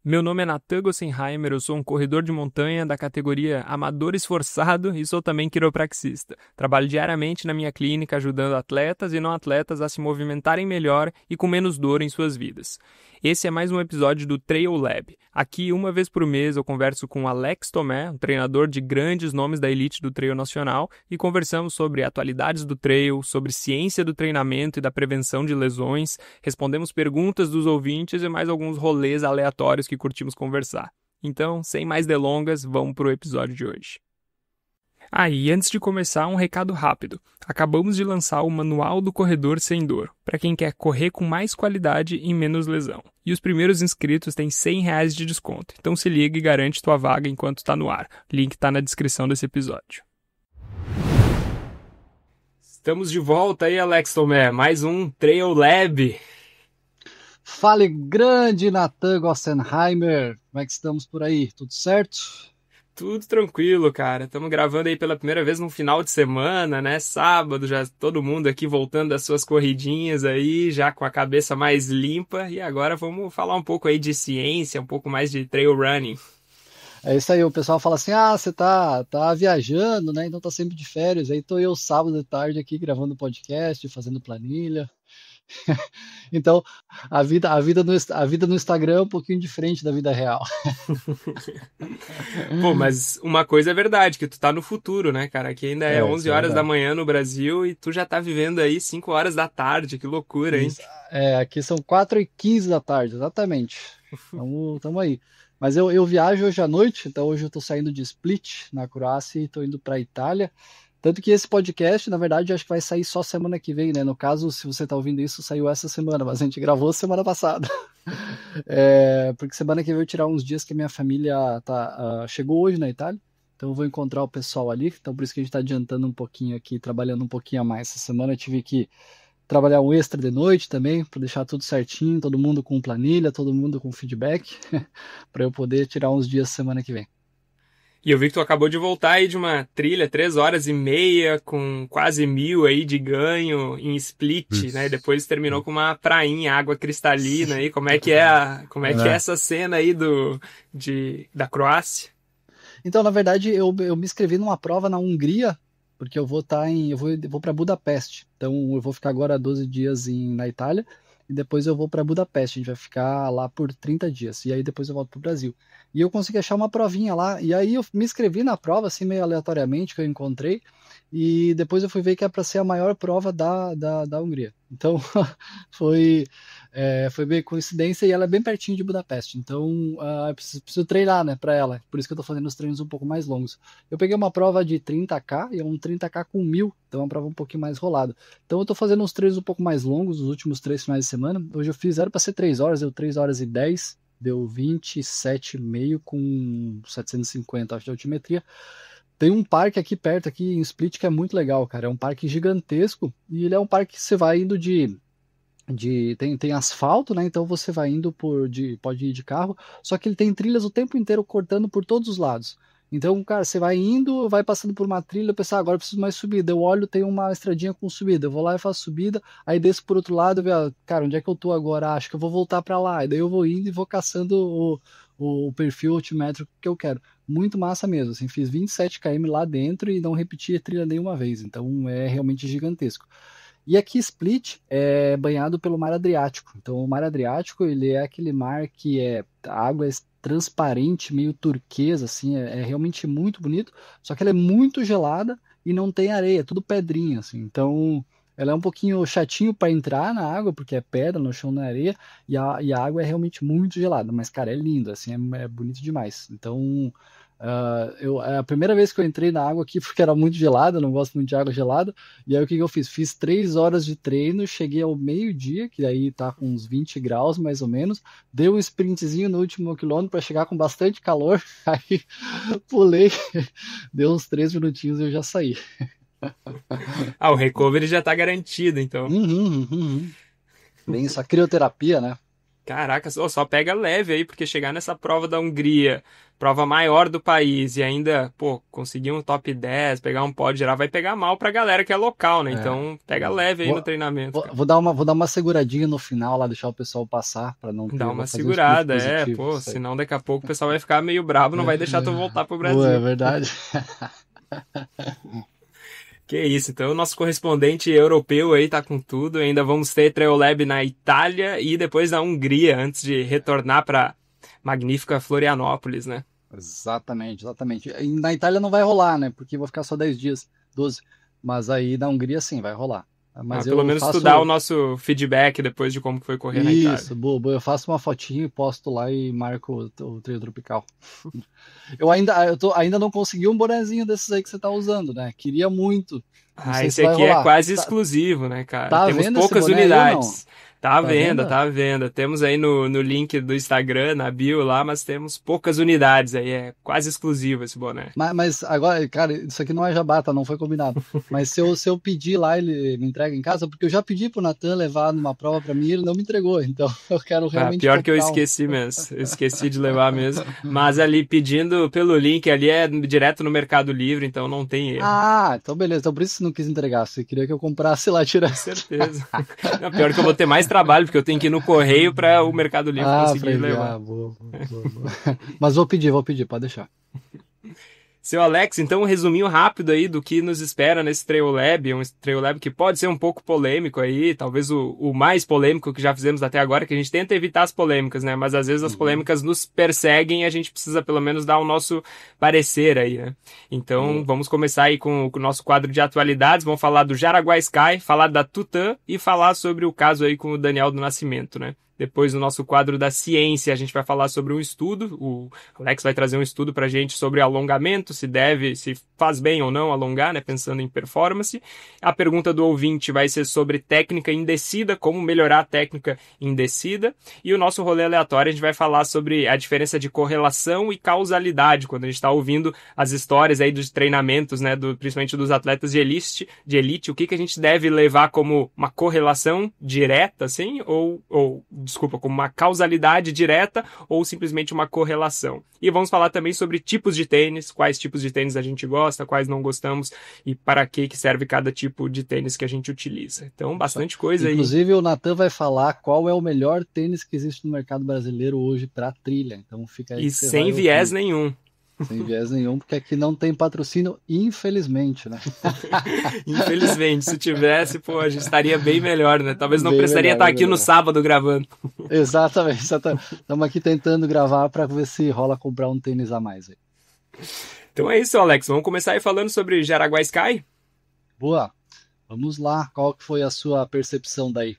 Meu nome é Natan Gossenheimer, eu sou um corredor de montanha da categoria amador esforçado e sou também quiropraxista. Trabalho diariamente na minha clínica ajudando atletas e não atletas a se movimentarem melhor e com menos dor em suas vidas. Esse é mais um episódio do Trail Lab. Aqui, uma vez por mês, eu converso com Alex Tomé, um treinador de grandes nomes da elite do trail nacional, e conversamos sobre atualidades do trail, sobre ciência do treinamento e da prevenção de lesões, respondemos perguntas dos ouvintes e mais alguns rolês aleatórios que curtimos conversar. Então, sem mais delongas, vamos para o episódio de hoje. E antes de começar, um recado rápido. Acabamos de lançar o Manual do Corredor Sem Dor, para quem quer correr com mais qualidade e menos lesão. E os primeiros inscritos têm R$100 de desconto, então se liga e garante tua vaga enquanto está no ar. Link está na descrição desse episódio. Estamos de volta aí, Alex Tomé, mais um Trail Lab. Fale grande, Natan Gossenheimer. Como é que estamos por aí? Tudo certo? Tudo tranquilo, cara. Estamos gravando aí pela primeira vez no final de semana, né? Sábado, já todo mundo aqui voltando das suas corridinhas aí, já com a cabeça mais limpa. E agora vamos falar um pouco aí de ciência, um pouco mais de trail running. É isso aí, o pessoal fala assim, você tá viajando, né? Então tá sempre de férias. Aí tô eu sábado de tarde aqui gravando podcast, fazendo planilha. Então, a vida no Instagram é um pouquinho diferente da vida real. Pô, mas uma coisa é verdade, que tu tá no futuro, né, cara? Que ainda é Isso 11 é horas da verdade. manhã no Brasil e tu já tá vivendo aí 5 horas da tarde, que loucura, hein? Isso, aqui são 4h15 da tarde, exatamente. Tamo aí. Mas eu viajo hoje à noite, então hoje eu tô saindo de Split, na Croácia, e tô indo pra Itália. Tanto que esse podcast, na verdade, acho que vai sair só semana que vem, né? No caso, se você tá ouvindo isso, saiu essa semana, mas a gente gravou semana passada. Porque semana que vem eu vou tirar uns dias que a minha família chegou hoje na Itália, então eu vou encontrar o pessoal ali, então por isso que a gente tá adiantando um pouquinho aqui, trabalhando um pouquinho a mais. Essa semana eu tive que trabalhar um extra de noite também, para deixar tudo certinho, todo mundo com planilha, todo mundo com feedback, para eu poder tirar uns dias semana que vem. E eu vi que tu acabou de voltar aí de uma trilha, 3 horas e meia, com quase 1.000 aí de ganho em Split, né? E depois terminou com uma prainha, água cristalina aí. Como é que é essa cena aí da Croácia? Então, na verdade, eu me inscrevi numa prova na Hungria, porque eu vou vou para Budapeste. Então, eu vou ficar agora 12 dias na Itália e depois eu vou para Budapeste. A gente vai ficar lá por 30 dias e aí depois eu volto pro Brasil. E eu consegui achar uma provinha lá e aí eu me inscrevi na prova assim meio aleatoriamente que eu encontrei e depois eu fui ver que é para ser a maior prova da Hungria. Então, foi foi bem coincidência e ela é bem pertinho de Budapeste. Então, eu preciso treinar, né, para ela. Por isso que eu tô fazendo os treinos um pouco mais longos. Eu peguei uma prova de 30K e é um 30K com 1.000, então é uma prova um pouquinho mais rolada. Então, eu tô fazendo uns treinos um pouco mais longos, os últimos 3 finais de semana. Hoje eu fiz, era para ser 3 horas, deu 3 horas e 10, deu 27,5 com 750, acho, de altimetria. Tem um parque aqui perto, aqui em Split, que é muito legal, cara. É um parque gigantesco e ele é um parque que você vai indo tem asfalto, né? Então você vai indo pode ir de carro, só que ele tem trilhas o tempo inteiro cortando por todos os lados. Então, cara, você vai indo, vai passando por uma trilha, eu penso, agora eu preciso mais subida. Eu olho, tem uma estradinha com subida. Eu vou lá e faço subida, aí desço por outro lado, eu vejo, cara, onde é que eu tô agora? Acho que eu vou voltar para lá. E daí eu vou indo e vou caçando o perfil altimétrico que eu quero. Muito massa mesmo, assim, fiz 27 km lá dentro e não repeti a trilha nenhuma vez. Então é realmente gigantesco. E aqui Split é banhado pelo Mar Adriático. Então o Mar Adriático, ele é aquele mar que a água é transparente, meio turquesa, assim, é realmente muito bonito, só que ela é muito gelada e não tem areia, é tudo pedrinha, assim. Então ela é um pouquinho chatinho para entrar na água, porque é pedra no chão, na areia, e a água é realmente muito gelada, mas, cara, é lindo, assim, é bonito demais. Então, é a primeira vez que eu entrei na água aqui porque era muito gelada, eu não gosto muito de água gelada. E aí o que eu fiz? Fiz 3 horas de treino, cheguei ao meio-dia, que aí tá com uns 20 graus mais ou menos. Dei um sprintzinho no último quilômetro para chegar com bastante calor. Aí pulei, deu uns 3 minutinhos e eu já saí. O recovery já tá garantido, então. Uhum. Bem, isso, a crioterapia, né? Caraca, só pega leve aí, porque chegar nessa prova da Hungria, prova maior do país, e ainda, pô, conseguir um top 10, pegar um pódio geral, vai pegar mal pra galera que é local, né? É, Então, pega é. leve aí no treinamento, cara. Vou dar uma seguradinha no final lá, deixar o pessoal passar, para não Dá ter. Vou uma fazer um split segurada, positivo. pô, Isso aí. senão daqui a pouco o pessoal vai ficar meio brabo, não vai deixar tu voltar pro Pô, é Brasil. verdade. Que isso, então o nosso correspondente europeu aí tá com tudo, ainda vamos ter Trail Lab na Itália e depois na Hungria, antes de retornar pra magnífica Florianópolis, né? Exatamente, exatamente. E na Itália não vai rolar, né? Porque vou ficar só 10 dias, 12. Mas aí na Hungria sim, vai rolar. Mas Pelo eu menos tu dá o faço. nosso feedback depois de como foi correr na Itália. Isso, boa, boa. Eu faço uma fotinho e posto lá e marco o trio tropical. Eu ainda não consegui um bonezinho desses aí que você tá usando, né? Queria muito. Não Ah, sei se esse vai aqui é rolar. quase Tá, exclusivo, né, cara? tá Temos vendo esse poucas boné aí ou não? unidades. Tá à Tá venda, vendo? tá à venda. Temos aí no link do Instagram, na bio lá, mas temos poucas unidades aí. É quase exclusivo esse boné. Mas agora, cara, isso aqui não é jabá, tá? Não foi combinado. Mas se eu pedir lá, ele me entrega em casa, porque eu já pedi pro Natan levar numa prova pra mim e ele não me entregou. Então eu quero Ah, realmente pior que eu comprar um. esqueci mesmo. Eu esqueci de levar mesmo. Mas ali pedindo pelo link, ali é direto no Mercado Livre, então não tem erro. Ah, então beleza. Então por isso você não quis entregar. Você queria que eu comprasse lá Com direto. certeza. Não, pior que eu vou ter mais trabalho, porque eu tenho que ir no correio para o Mercado Livre Ah, pra conseguir levar. enviar. Boa, boa, boa. Mas vou pedir, pode deixar. Seu Alex, então um resuminho rápido aí do que nos espera nesse Trail Lab, um Trail Lab que pode ser um pouco polêmico aí, talvez o mais polêmico que já fizemos até agora, que a gente tenta evitar as polêmicas, né? Mas às vezes as Uhum. polêmicas nos perseguem e a gente precisa pelo menos dar o nosso parecer aí, né? Então Boa. vamos começar aí com o nosso quadro de atualidades, vamos falar do Jaraguá Sky, falar da Tutã e falar sobre o caso aí com o Daniel do Nascimento, né? Depois, no nosso quadro da ciência, a gente vai falar sobre um estudo. O Alex vai trazer um estudo pra gente sobre alongamento, se faz bem ou não alongar, né? Pensando em performance. A pergunta do ouvinte vai ser sobre técnica indecida, como melhorar a técnica indecida. E o nosso rolê aleatório, a gente vai falar sobre a diferença de correlação e causalidade, quando a gente está ouvindo as histórias aí dos treinamentos, né? Principalmente dos atletas de elite, o que a gente deve levar como uma correlação direta, assim, desculpa, como uma causalidade direta ou simplesmente uma correlação. E vamos falar também sobre tipos de tênis, quais tipos de tênis a gente gosta, quais não gostamos e para que serve cada tipo de tênis que a gente utiliza. Então, Isso. bastante coisa aí. Inclusive, o Natan vai falar qual é o melhor tênis que existe no mercado brasileiro hoje para trilha. Então fica aí E que você vai sem viés ouvir. nenhum. Sem viés nenhum, porque aqui não tem patrocínio, infelizmente, né? Infelizmente, se tivesse, pô, a gente estaria bem melhor, né? Talvez não Bem precisaria melhor, estar bem aqui no melhor. sábado gravando. Exatamente. Estamos aqui tentando gravar para ver se rola comprar um tênis a mais aí. Então é isso, Alex. Vamos começar aí falando sobre Jaraguá Sky? Boa. Vamos lá. Qual que foi a sua percepção daí?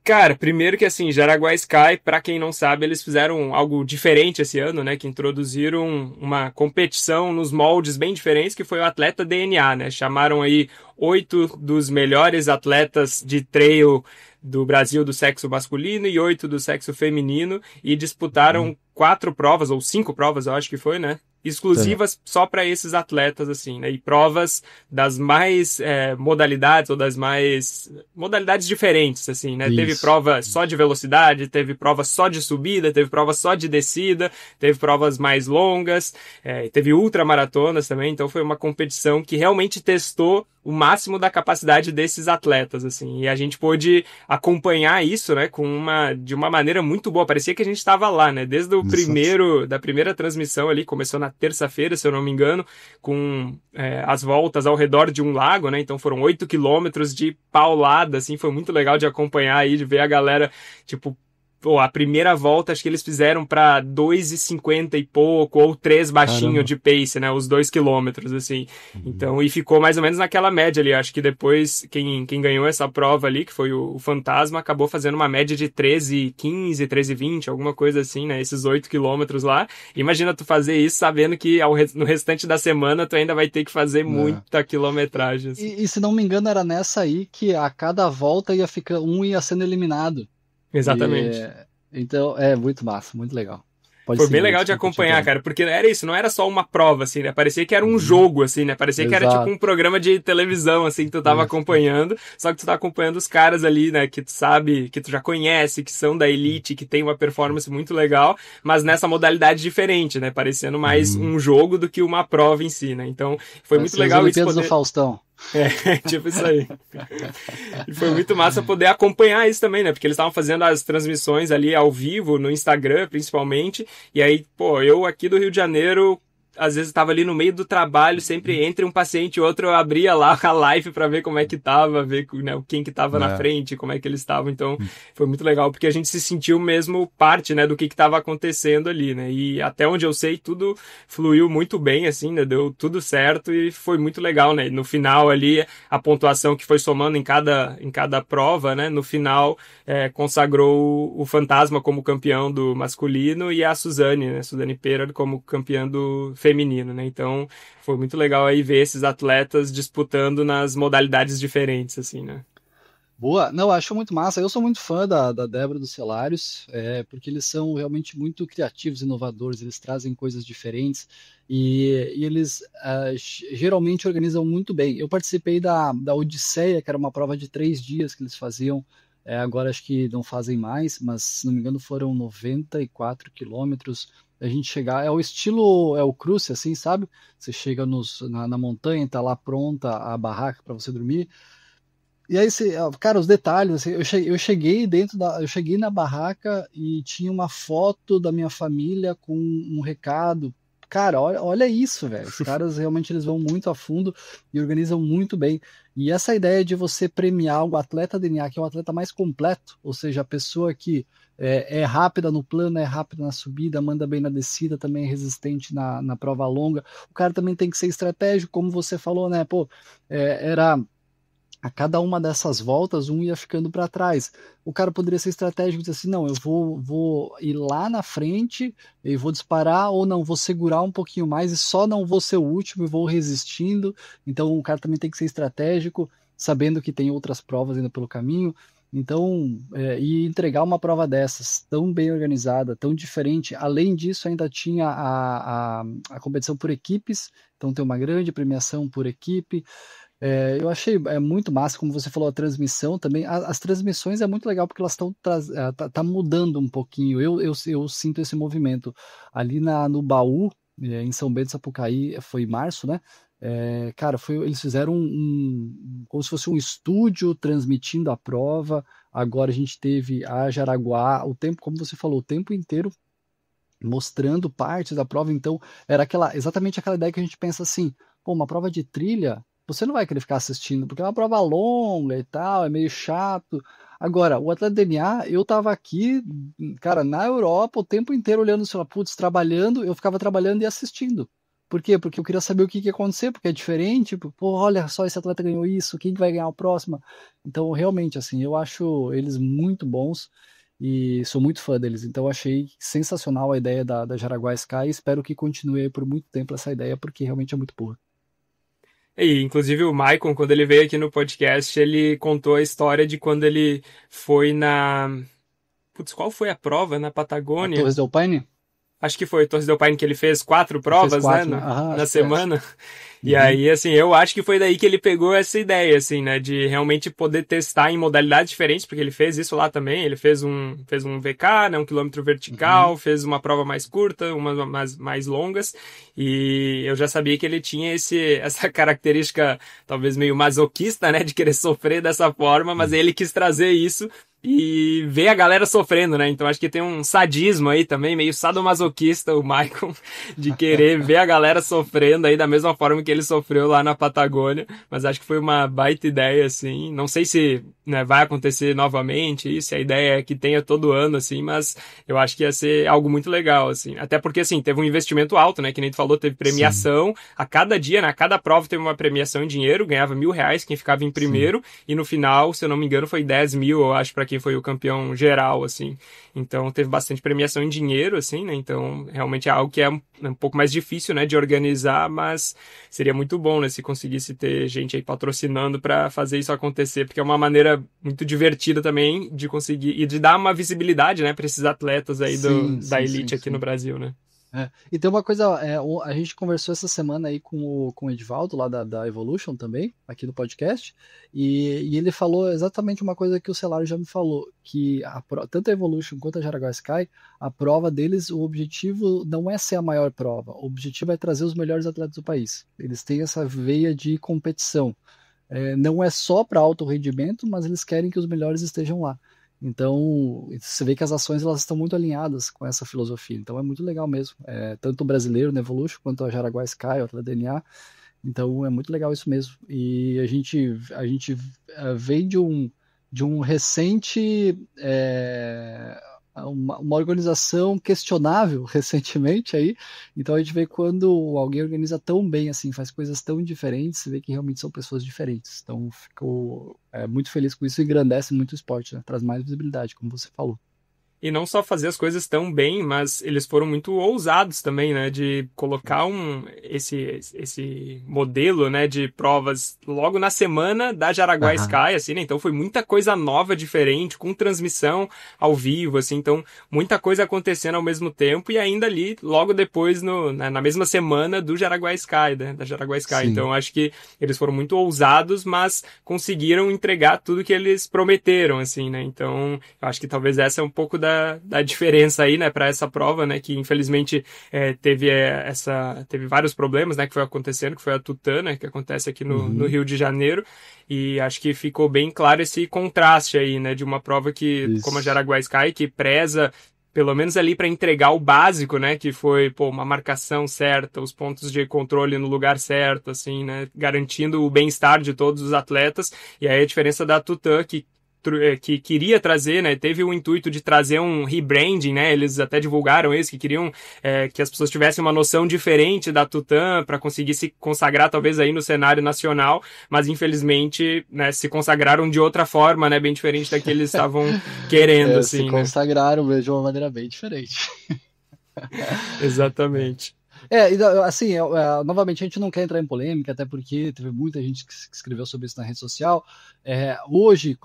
Cara, primeiro que assim, Jaraguá Sky, pra quem não sabe, eles fizeram algo diferente esse ano, né? Que introduziram uma competição nos moldes bem diferentes, que foi o Atleta DNA, né? Chamaram aí 8 dos melhores atletas de trail do Brasil do sexo masculino e 8 do sexo feminino e disputaram 4 provas, ou 5 provas, eu acho que foi, né? Exclusivas só para esses atletas, assim, né? E provas das mais modalidades ou das mais modalidades diferentes, assim, né? Teve Isso. prova só de velocidade, teve prova só de subida, teve prova só de descida, teve provas mais longas, teve ultramaratonas também, então foi uma competição que realmente testou o máximo da capacidade desses atletas, assim, e a gente pôde acompanhar isso, né, de uma maneira muito boa, parecia que a gente estava lá, né, desde da primeira transmissão ali, começou na terça-feira, se eu não me engano, com as voltas ao redor de um lago, né, então foram 8 quilômetros de paulada, assim, foi muito legal de acompanhar aí, de ver a galera, tipo, pô, a primeira volta acho que eles fizeram para 2,50 e pouco, ou 3 baixinho Caramba. de pace, né? Os 2 quilômetros, assim. Então, e ficou mais ou menos naquela média ali. Acho que depois, quem ganhou essa prova ali, que foi o Fantasma, acabou fazendo uma média de 13,15, 13,20, alguma coisa assim, né? Esses 8 quilômetros lá. Imagina tu fazer isso sabendo que no restante da semana tu ainda vai ter que fazer muita quilometragem. Assim. E se não me engano, era nessa aí que a cada volta um ia sendo eliminado. Exatamente. Então, é muito massa, muito legal. Pode Foi bem seguir, legal de desculpa te acompanhar, interromper. cara, porque era isso, não era só uma prova, assim, né? Parecia que era um jogo, assim, né? Parecia que era tipo Exato. um programa de televisão, assim, que tu tava acompanhando, só que tu tá acompanhando os caras ali, né? Que tu sabe, que tu já conhece, que são da elite, que tem uma performance muito legal, mas nessa modalidade diferente, né? Parecendo mais um jogo do que uma prova em si, né? Então, foi Vai muito ser as legal isso Olimpíadas do poder... Faustão. É, tipo isso aí. E foi muito massa poder acompanhar isso também, né? Porque eles estavam fazendo as transmissões ali ao vivo, no Instagram, principalmente. E aí, pô, eu aqui do Rio de Janeiro, às vezes estava ali no meio do trabalho, sempre entre um paciente e outro, eu abria lá a live para ver como é que tava, ver, né, quem que tava na frente, como é que eles estavam. Então, foi muito legal, porque a gente se sentiu mesmo parte, né, do que tava acontecendo ali, né? E até onde eu sei, tudo fluiu muito bem, assim, né? Deu tudo certo e foi muito legal, né? No final ali, a pontuação que foi somando em cada prova, né? No final, consagrou o Fantasma como campeão do masculino e a Suzane, né? Suzane Pera como campeã do feminino, né? Então, foi muito legal aí ver esses atletas disputando nas modalidades diferentes, assim, né? Boa, não, acho muito massa. Eu sou muito fã da Débora dos Celários, porque eles são realmente muito criativos, inovadores, eles trazem coisas diferentes e eles geralmente organizam muito bem. Eu participei da Odisseia, que era uma prova de 3 dias que eles faziam, agora acho que não fazem mais, mas se não me engano foram 94 quilômetros. A gente chegar, é o estilo, é o cruce, assim, sabe? Você chega na montanha, tá lá pronta a barraca para você dormir. E aí, cara, os detalhes, assim, eu cheguei na barraca e tinha uma foto da minha família com um recado. Cara, olha isso, velho. Os caras realmente eles vão muito a fundo e organizam muito bem. E essa ideia de você premiar o atleta DNA, que é o atleta mais completo, ou seja, a pessoa que é rápida no plano, é rápida na subida, manda bem na descida, também é resistente na prova longa. O cara também tem que ser estratégico, como você falou, né? Pô, era a cada uma dessas voltas, um ia ficando para trás. O cara poderia ser estratégico e dizer assim, não, eu vou ir lá na frente e vou disparar, ou não, vou segurar um pouquinho mais e só não vou ser o último e vou resistindo. Então o cara também tem que ser estratégico, sabendo que tem outras provas ainda pelo caminho. Então, e entregar uma prova dessas, tão bem organizada, tão diferente. Além disso, ainda tinha a competição por equipes, então tem uma grande premiação por equipe. Eu achei muito massa, como você falou, a transmissão também. As transmissões é muito legal porque elas estão tá mudando um pouquinho. Eu sinto esse movimento. Ali no Baú, em São Bento do Sapucaí, foi em março, né? Cara, eles fizeram como se fosse um estúdio transmitindo a prova. Agora a gente teve a Jaraguá, como você falou, o tempo inteiro mostrando partes da prova. Então, era exatamente aquela ideia que a gente pensa assim, pô, uma prova de trilha, você não vai querer ficar assistindo, porque é uma prova longa e tal, é meio chato. Agora, o Atleta DNA, eu tava aqui, cara, na Europa, o tempo inteiro olhando o celular, putz, trabalhando, eu ficava trabalhando e assistindo. Por quê? Porque eu queria saber o que ia acontecer, porque é diferente, pô, olha só, esse atleta ganhou isso, quem que vai ganhar o próximo? Então, realmente, assim, eu acho eles muito bons e sou muito fã deles. Então, achei sensacional a ideia da Jaraguá Sky e espero que continue aí por muito tempo essa ideia, porque realmente é muito boa. E, inclusive, o Maicon, quando ele veio aqui no podcast, ele contou a história de quando ele foi na... Putz, qual foi a prova? Na A Patagônia? Torres del Paine? Acho que foi Torres del Paine que ele fez 4 Ele fez provas, né, 4, né? Aham, na acho que foi essa. semana. E Uhum. aí, assim, eu acho que foi daí que ele pegou essa ideia, assim, né, de realmente poder testar em modalidades diferentes, porque ele fez isso lá também. Ele fez um VK, né, 1 quilômetro vertical, Uhum. fez uma prova mais curta, umas mais longas. E eu já sabia que ele tinha essa característica, talvez meio masoquista, né, de querer sofrer dessa forma, mas ele quis trazer isso e ver a galera sofrendo, né? Então acho que tem um sadismo aí também, meio sadomasoquista, o Michael, de querer ver a galera sofrendo aí da mesma forma que ele sofreu lá na Patagônia. Mas acho que foi uma baita ideia, assim. Não sei se, né, vai acontecer novamente isso, a ideia é que tenha todo ano, assim, mas eu acho que ia ser algo muito legal, assim. Até porque, assim, teve um investimento alto, né? Que nem tu falou, teve Sim, premiação. A cada dia, né? A cada prova teve uma premiação em dinheiro, ganhava R$ 1.000 quem ficava em sim. primeiro, e no final, se eu não me engano, foi 10 mil, eu acho, para quem quem foi o campeão geral, assim. Então teve bastante premiação em dinheiro, assim, né? Então realmente é algo que é um pouco mais difícil, né, de organizar, mas seria muito bom, né, se conseguisse ter gente aí patrocinando para fazer isso acontecer, porque é uma maneira muito divertida também de conseguir e de dar uma visibilidade, né, para esses atletas aí Sim, da sim, sim, elite aqui no sim. Brasil, né? E tem uma coisa, a gente conversou essa semana aí com o Edivaldo, lá da Evolution também, aqui no podcast, e ele falou exatamente uma coisa que o Celário já me falou, que tanto a Evolution quanto a Jaraguá Sky, a prova deles, o objetivo não é ser a maior prova, o objetivo é trazer os melhores atletas do país. Eles têm essa veia de competição. Não é só para alto rendimento, mas eles querem que os melhores estejam lá. Então, você vê que as ações elas estão muito alinhadas com essa filosofia. Então, é muito legal mesmo. Tanto o brasileiro no Evolution, quanto a Jaraguá Sky, o Atlas DNA. Então, é muito legal isso mesmo. E a gente vem de um recente uma organização questionável recentemente aí. Então a gente vê quando alguém organiza tão bem assim, faz coisas tão diferentes, você vê que realmente são pessoas diferentes. Então ficou muito feliz com isso e engrandece muito o esporte, né? Traz mais visibilidade, como você falou. E não só fazer as coisas tão bem, mas eles foram muito ousados também, né? De colocar esse modelo, né? De provas logo na semana da Jaraguá Aham. Sky, assim, né? Então foi muita coisa nova, diferente, com transmissão ao vivo, assim. Então, muita coisa acontecendo ao mesmo tempo e ainda ali, logo depois, na mesma semana do Jaraguá Sky, né? Da Jaraguá Sky. Sim. Então, acho que eles foram muito ousados, mas conseguiram entregar tudo que eles prometeram, assim, né? Então, eu acho que talvez essa é um pouco da diferença aí, né, para essa prova, né, que infelizmente teve vários problemas, né, que foi acontecendo, que foi a Tutã, né, que acontece aqui no Uhum. Rio de Janeiro, e acho que ficou bem claro esse contraste aí, né, de uma prova que, como a Isso. Jaraguá Sky, que preza pelo menos ali para entregar o básico, né, que foi, pô, uma marcação certa, os pontos de controle no lugar certo, assim, né, garantindo o bem-estar de todos os atletas, e aí a diferença da Tutã, que queria trazer, né, teve o intuito de trazer um rebranding, né, eles até divulgaram isso, que queriam que as pessoas tivessem uma noção diferente da Tutã para conseguir se consagrar talvez aí no cenário nacional, mas infelizmente, né, se consagraram de outra forma, né, bem diferente da que eles estavam querendo, Se assim, né. consagraram mesmo de uma maneira bem diferente. Exatamente. Assim, novamente, a gente não quer entrar em polêmica, até porque teve muita gente que escreveu sobre isso na rede social. Hoje,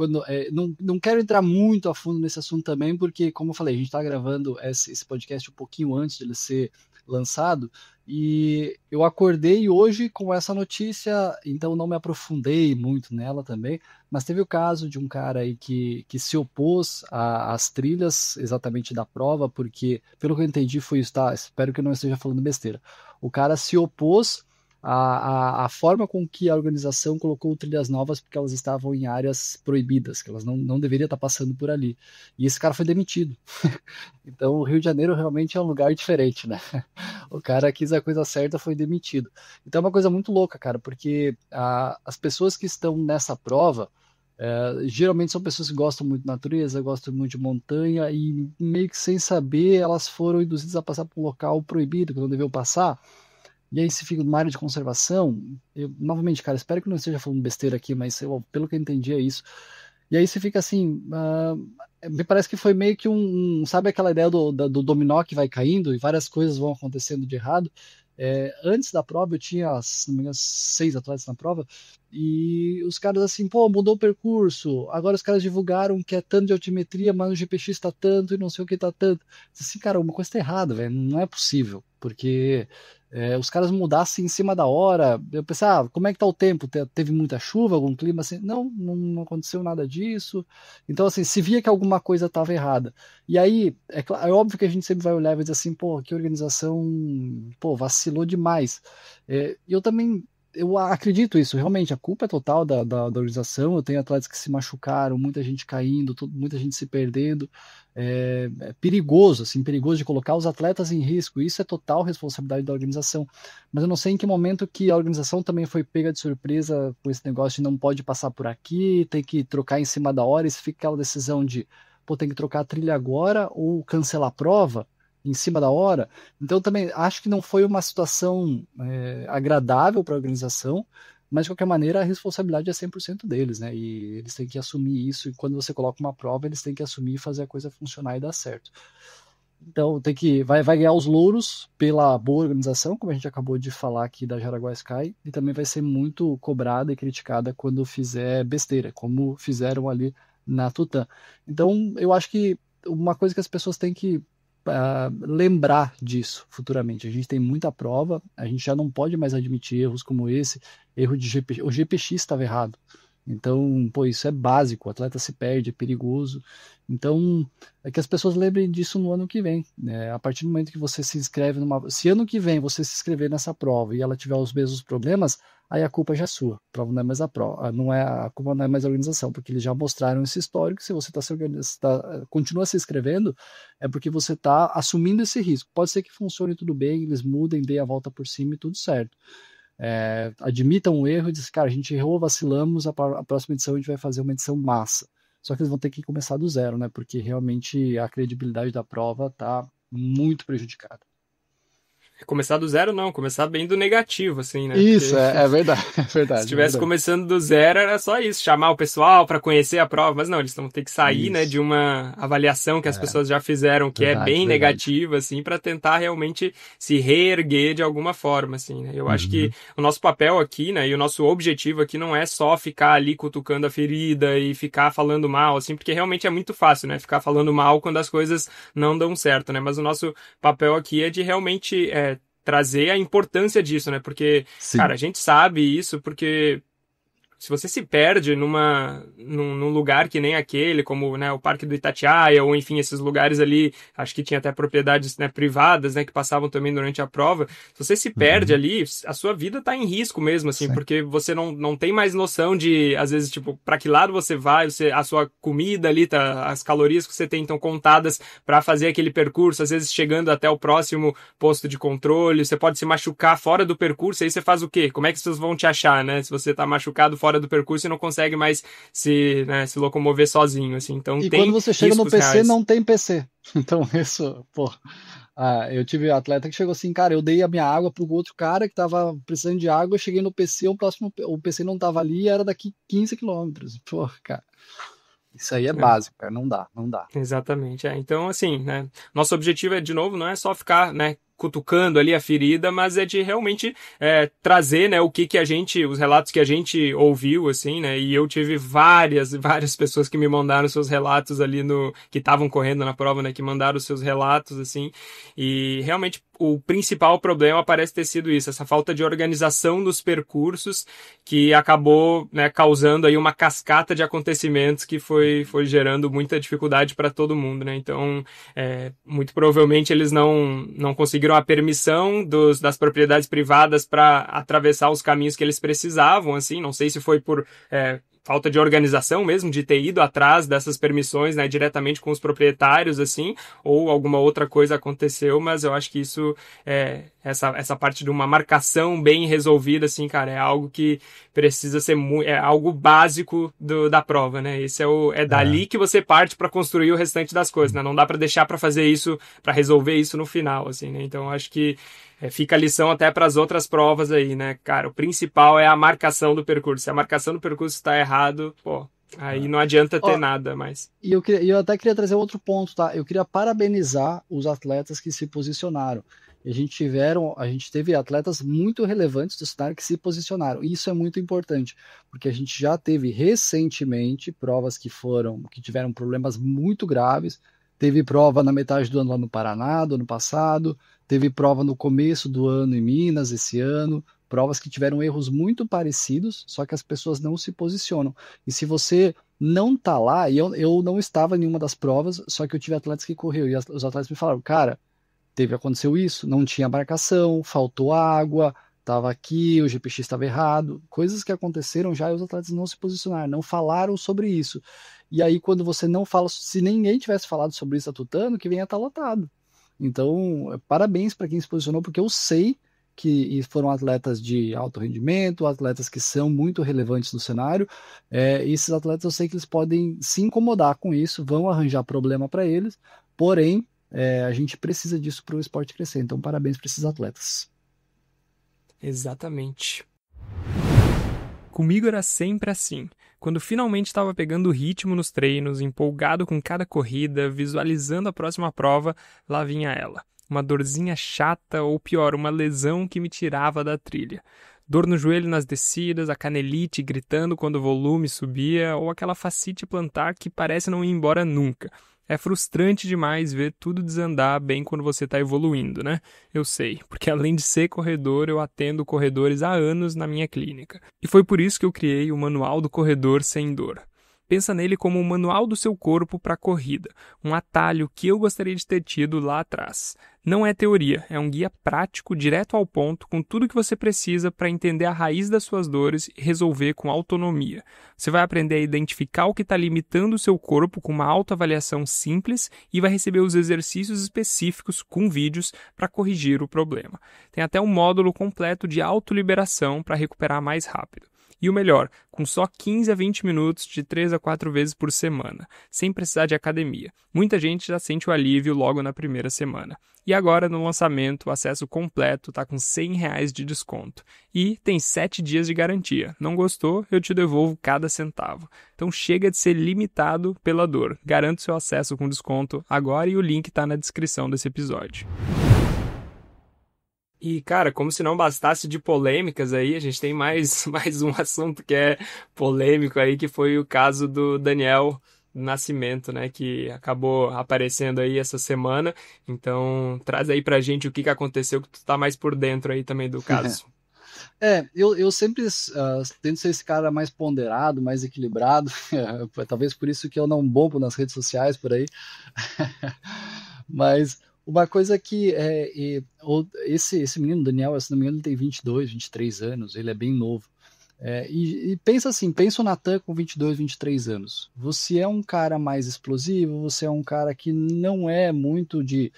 não quero entrar muito a fundo nesse assunto também, porque, como eu falei, a gente está gravando esse podcast um pouquinho antes de ele ser lançado, e eu acordei hoje com essa notícia, então não me aprofundei muito nela também, mas teve o caso de um cara aí que se opôs às trilhas exatamente da prova, porque, pelo que eu entendi, foi isso, tá? Espero que eu não esteja falando besteira. O cara se opôs à forma com que a organização colocou trilhas novas, porque elas estavam em áreas proibidas, que elas não deveriam estar passando por ali. E esse cara foi demitido. Então, o Rio de Janeiro realmente é um lugar diferente, né? O cara quis a coisa certa, foi demitido. Então é uma coisa muito louca, cara, porque as pessoas que estão nessa prova geralmente são pessoas que gostam muito de natureza, gostam muito de montanha e meio que sem saber elas foram induzidas a passar por um local proibido que não deviam passar. E aí se fica numa área de conservação. Novamente, cara, espero que não esteja falando besteira aqui, mas pelo que eu entendi é isso. E aí você fica assim, me parece que foi meio que sabe aquela ideia do dominó que vai caindo e várias coisas vão acontecendo de errado. Antes da prova eu tinha, se não me engano, 6 atletas na prova e os caras assim, pô, mudou o percurso, agora os caras divulgaram que é tanto de altimetria, mas o GPX tá tanto e não sei o que tá tanto. Assim, cara, uma coisa tá errada, velho, não é possível, porque os caras mudassem em cima da hora. Eu pensei, como é que tá o tempo? Teve muita chuva, algum clima assim? Não aconteceu nada disso. Então, assim, se via que alguma coisa estava errada. E aí, é óbvio que a gente sempre vai olhar e vai dizer assim, pô, que organização, pô, vacilou demais. E eu também, eu acredito isso, realmente, a culpa é total da organização. Eu tenho atletas que se machucaram, muita gente caindo, muita gente se perdendo. É perigoso, assim, perigoso de colocar os atletas em risco. Isso é total responsabilidade da organização. Mas eu não sei em que momento que a organização também foi pega de surpresa com esse negócio de não pode passar por aqui, tem que trocar em cima da hora, e se fica aquela decisão de, pô, tem que trocar a trilha agora ou cancelar a prova em cima da hora. Então eu também acho que não foi uma situação agradável para a organização, mas de qualquer maneira a responsabilidade é 100% deles, né? E eles têm que assumir isso, e quando você coloca uma prova, eles têm que assumir e fazer a coisa funcionar e dar certo. Então vai ganhar os louros pela boa organização, como a gente acabou de falar aqui da Jaraguá Sky, e também vai ser muito cobrada e criticada quando fizer besteira, como fizeram ali na Tutã. Então eu acho que uma coisa que as pessoas têm que lembrar disso futuramente. A gente tem muita prova, a gente já não pode mais admitir erros como esse, erro de GP, o GPX estava errado. Então, pô, isso é básico, o atleta se perde, é perigoso. Então, é que as pessoas lembrem disso no ano que vem, né? A partir do momento que você se inscreve se ano que vem você se inscrever nessa prova e ela tiver os mesmos problemas, aí a culpa já é sua. A prova não é mais a prova, a culpa não é mais a organização, porque eles já mostraram esse histórico. Se você continua se inscrevendo, é porque você está assumindo esse risco. Pode ser que funcione tudo bem, eles mudem, deem a volta por cima e tudo certo. Admitam o erro e dizem, cara, a gente errou, vacilamos, a próxima edição a gente vai fazer uma edição massa. Só que eles vão ter que começar do zero, né? Porque realmente a credibilidade da prova está muito prejudicada. Começar do zero não, começar bem do negativo, assim, né? Isso, é verdade, é verdade. Se estivesse começando do zero, era só isso, chamar o pessoal para conhecer a prova, mas não, eles vão ter que sair, né, de uma avaliação que as pessoas já fizeram, que é bem negativa, assim, para tentar realmente se reerguer de alguma forma, assim, né? Eu acho que o nosso papel aqui, né, e o nosso objetivo aqui não é só ficar ali cutucando a ferida e ficar falando mal, assim, porque realmente é muito fácil, né, ficar falando mal quando as coisas não dão certo, né? Mas o nosso papel aqui é de realmente trazer a importância disso, né? Porque, cara, a gente sabe isso porque se você se perde num lugar que nem aquele, como, né, o Parque do Itatiaia, ou enfim, esses lugares ali, acho que tinha até propriedades, né, privadas, né, que passavam também durante a prova, se você se perde ali, a sua vida tá em risco mesmo, assim, porque você não tem mais noção de, às vezes, tipo, para que lado você vai, a sua comida ali, as calorias que você tem estão contadas para fazer aquele percurso, às vezes chegando até o próximo posto de controle, você pode se machucar fora do percurso, aí você faz o quê? Como é que vocês vão te achar, né, se você tá machucado fora do percurso e não consegue mais se locomover sozinho, assim. Então, e quando você chega no PC, reais. não tem PC. Então, isso, pô. Eu tive um atleta que chegou assim, cara, eu dei a minha água pro outro cara que tava precisando de água, eu cheguei no PC, o PC não tava ali, era daqui 15 quilômetros. Pô, cara. Isso aí é básico, cara, não dá. Exatamente, Então, assim, né, nosso objetivo de novo, não é só ficar, né, cutucando ali a ferida, mas é de realmente trazer, né, os relatos que a gente ouviu, assim, né, e eu tive várias pessoas que me mandaram seus relatos ali que estavam correndo na prova, né, que mandaram seus relatos, assim, e realmente o principal problema parece ter sido isso, essa falta de organização dos percursos que acabou, né, causando aí uma cascata de acontecimentos que foi gerando muita dificuldade para todo mundo, né? Então, muito provavelmente eles não conseguiram a permissão das propriedades privadas para atravessar os caminhos que eles precisavam, assim, não sei se foi por falta de organização mesmo, de ter ido atrás dessas permissões, né, diretamente com os proprietários, assim, ou alguma outra coisa aconteceu, mas eu acho que isso, essa parte de uma marcação bem resolvida, assim, cara, é algo que precisa ser algo básico da prova, né, esse é dali que você parte para construir o restante das coisas, né, não dá para deixar para fazer isso, para resolver isso no final, assim, né, então eu acho que fica a lição até para as outras provas aí, né, cara? O principal é a marcação do percurso. Se a marcação do percurso está errado, pô, aí não adianta ter nada mais. E eu até queria trazer outro ponto, tá? Eu queria parabenizar os atletas que se posicionaram. A gente teve atletas muito relevantes do cenário que se posicionaram. E isso é muito importante, porque a gente já teve recentemente provas que tiveram problemas muito graves. Teve prova na metade do ano lá no Paraná, do ano passado. Teve prova no começo do ano em Minas, esse ano. Provas que tiveram erros muito parecidos, só que as pessoas não se posicionam. E se você não tá lá, e eu não estava em nenhuma das provas, só que eu tive atletas que correu, e os atletas me falaram, cara, aconteceu isso, não tinha marcação, faltou água, estava aqui, o GPX estava errado, coisas que aconteceram já e os atletas não se posicionaram, não falaram sobre isso. E aí, quando você não fala, se ninguém tivesse falado sobre isso a Tutano, que venha estar lotado. Então, parabéns para quem se posicionou, porque eu sei que foram atletas de alto rendimento, atletas que são muito relevantes no cenário. E esses atletas eu sei que eles podem se incomodar com isso, vão arranjar problema para eles, porém, a gente precisa disso para o esporte crescer. Então, parabéns para esses atletas. Exatamente. Comigo era sempre assim. Quando finalmente estava pegando o ritmo nos treinos, empolgado com cada corrida, visualizando a próxima prova, lá vinha ela. Uma dorzinha chata ou pior, uma lesão que me tirava da trilha. Dor no joelho nas descidas, a canelite gritando quando o volume subia ou aquela fascite plantar que parece não ir embora nunca. É frustrante demais ver tudo desandar bem quando você está evoluindo, né? Eu sei, porque além de ser corredor, eu atendo corredores há anos na minha clínica. E foi por isso que eu criei o Manual do Corredor Sem Dor. Pensa nele como o manual do seu corpo para a corrida, um atalho que eu gostaria de ter tido lá atrás. Não é teoria, é um guia prático, direto ao ponto, com tudo que você precisa para entender a raiz das suas dores e resolver com autonomia. Você vai aprender a identificar o que está limitando o seu corpo com uma autoavaliação simples e vai receber os exercícios específicos com vídeos para corrigir o problema. Tem até um módulo completo de autoliberação para recuperar mais rápido. E o melhor, com só 15 a 20 minutos de 3 a 4 vezes por semana, sem precisar de academia. Muita gente já sente o alívio logo na primeira semana. E agora, no lançamento, o acesso completo está com R$100 de desconto. E tem 7 dias de garantia. Não gostou? Eu te devolvo cada centavo. Então chega de ser limitado pela dor. Garanto seu acesso com desconto agora e o link está na descrição desse episódio. E, cara, como se não bastasse de polêmicas aí, a gente tem mais um assunto que é polêmico aí, que foi o caso do Daniel Nascimento, né, que acabou aparecendo aí essa semana. Então, traz aí pra gente o que aconteceu, que tu tá mais por dentro aí também do caso. Eu sempre tento ser esse cara mais ponderado, mais equilibrado, talvez por isso que eu não bombo nas redes sociais por aí, mas uma coisa que esse menino, Daniel, se não me engano, ele tem 22, 23 anos, ele é bem novo. E pensa assim, pensa o Natan com 22, 23 anos. Você é um cara mais explosivo, você é um cara que não é muito de...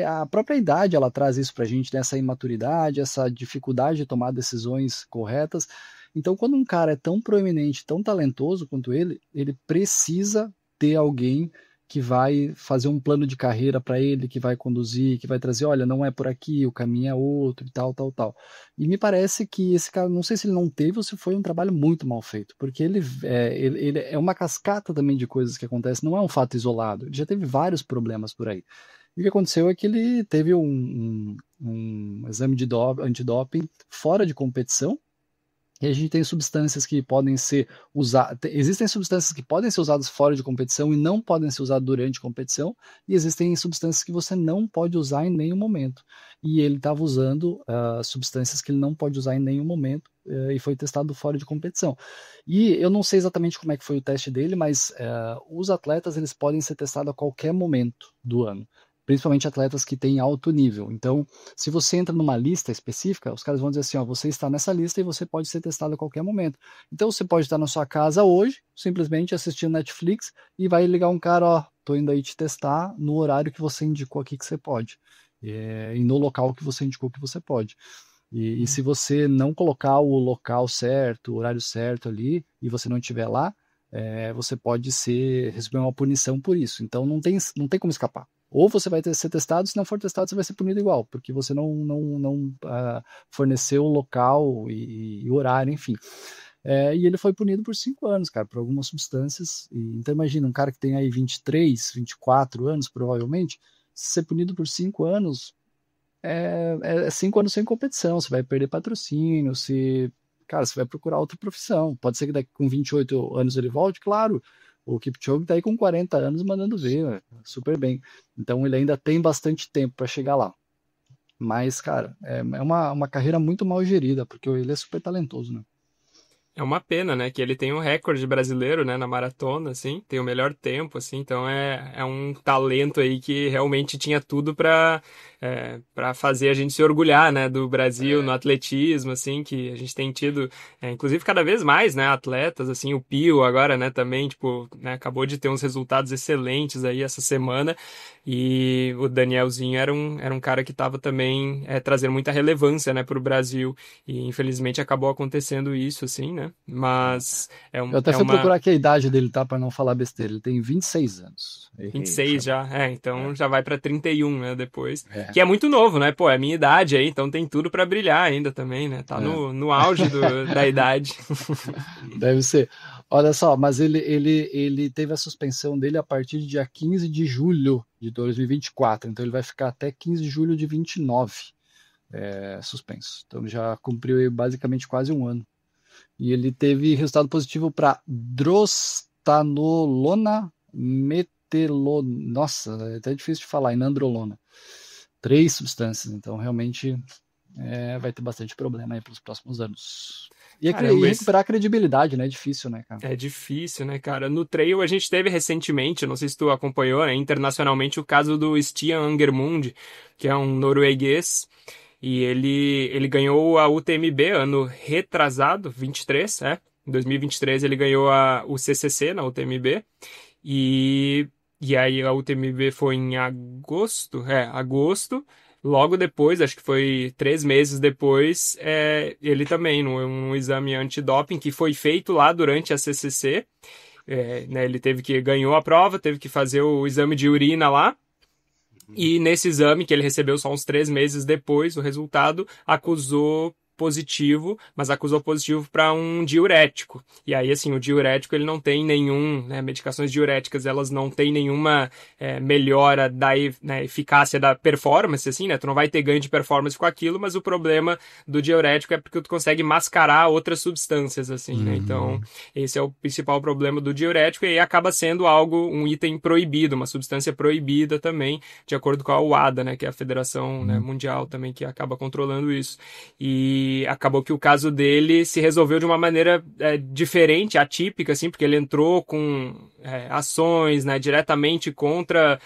a própria idade, ela traz isso pra gente, né? Essa imaturidade, essa dificuldade de tomar decisões corretas. Então, quando um cara é tão proeminente, tão talentoso quanto ele precisa ter alguém que vai fazer um plano de carreira para ele, que vai conduzir, que vai trazer, olha, não é por aqui, o caminho é outro, e tal, tal, tal. E me parece que esse cara, não sei se ele não teve ou se foi um trabalho muito mal feito, porque ele é uma cascata também de coisas que acontecem, não é um fato isolado, ele já teve vários problemas por aí. E o que aconteceu é que ele teve um exame de antidoping fora de competição. E a gente tem substâncias que podem ser usadas. Existem substâncias que podem ser usadas fora de competição e não podem ser usadas durante competição. E existem substâncias que você não pode usar em nenhum momento. E ele estava usando substâncias que ele não pode usar em nenhum momento e foi testado fora de competição. E eu não sei exatamente como é que foi o teste dele, mas os atletas eles podem ser testados a qualquer momento do ano. Principalmente atletas que têm alto nível. Então, se você entra numa lista específica, os caras vão dizer assim, ó, você está nessa lista e você pode ser testado a qualquer momento. Então, você pode estar na sua casa hoje, simplesmente assistindo Netflix, e vai ligar um cara, ó, tô indo aí te testar no horário que você indicou aqui que você pode. E no local que você indicou que você pode. E se você não colocar o local certo, o horário certo ali, e você não estiver lá, você pode receber uma punição por isso. Então, não tem como escapar. Ou você vai ser testado, se não for testado, você vai ser punido igual, porque você não forneceu o local e o horário, enfim. E ele foi punido por 5 anos, cara, por algumas substâncias. Então imagina, um cara que tem aí 23, 24 anos, provavelmente, ser punido por 5 anos, 5 anos sem competição, você vai perder patrocínio, cara, você vai procurar outra profissão. Pode ser que daqui com 28 anos ele volte, claro. O Kipchoge tá aí com 40 anos mandando ver, super bem. Então ele ainda tem bastante tempo para chegar lá. Mas, cara, é uma carreira muito mal gerida, porque ele é super talentoso, né? É uma pena, né, que ele tem um recorde brasileiro, né, na maratona, assim, tem o melhor tempo, assim, então é um talento aí que realmente tinha tudo para fazer a gente se orgulhar, né, do Brasil no atletismo, assim, que a gente tem tido, inclusive cada vez mais, né, atletas, assim, o Pio agora, né, também, tipo, né, acabou de ter uns resultados excelentes aí essa semana, e o Danielzinho era um cara que estava também trazendo muita relevância, né, para o Brasil, e infelizmente acabou acontecendo isso, assim, né, né? Mas Eu até é fui uma procurar aqui a idade dele, tá? Pra não falar besteira. Ele tem 26 anos. Errei, foi 26 mal. já, então já vai pra 31, né, depois. É, Que é muito novo, né? Pô, é a minha idade aí, então tem tudo pra brilhar ainda também, né? Tá é. no auge da idade. Deve ser. Olha só, mas ele teve a suspensão dele a partir do dia 15 de julho de 2024. Então ele vai ficar até 15 de julho de 29 suspenso. Então ele já cumpriu aí basicamente quase um ano. E ele teve resultado positivo para drostanolona, nossa, é até difícil de falar, e nandrolona. 3 substâncias, então realmente vai ter bastante problema aí para os próximos anos. E Caramba, recuperar a credibilidade, né? É difícil, né, cara? é difícil, né, cara? No trail a gente teve recentemente, não sei se tu acompanhou, né, internacionalmente o caso do Stian Angermund, que é um norueguês, e ele ganhou a UTMB ano retrasado, 23, em 2023 ele ganhou o CCC na UTMB, e, e aí a UTMB foi em agosto. Logo depois, acho que foi 3 meses depois, ele também, num exame antidoping que foi feito lá durante a CCC, né, ele ganhou a prova, teve que fazer o exame de urina lá, e nesse exame, que ele recebeu só uns 3 meses depois, o resultado acusou positivo, mas acusou positivo para um diurético. E aí, assim, o diurético ele não tem né, medicações diuréticas, elas não têm nenhuma melhora né, eficácia da performance, assim, né? Tu não vai ter ganho de performance com aquilo, mas o problema do diurético é porque tu consegue mascarar outras substâncias, assim, né? Então, esse é o principal problema do diurético e aí acaba sendo um item proibido, uma substância proibida também, de acordo com a UADA, né, que é a Federação, né, Mundial também, que acaba controlando isso. E acabou que o caso dele se resolveu de uma maneira diferente, atípica, assim, porque ele entrou com ações, né, diretamente contra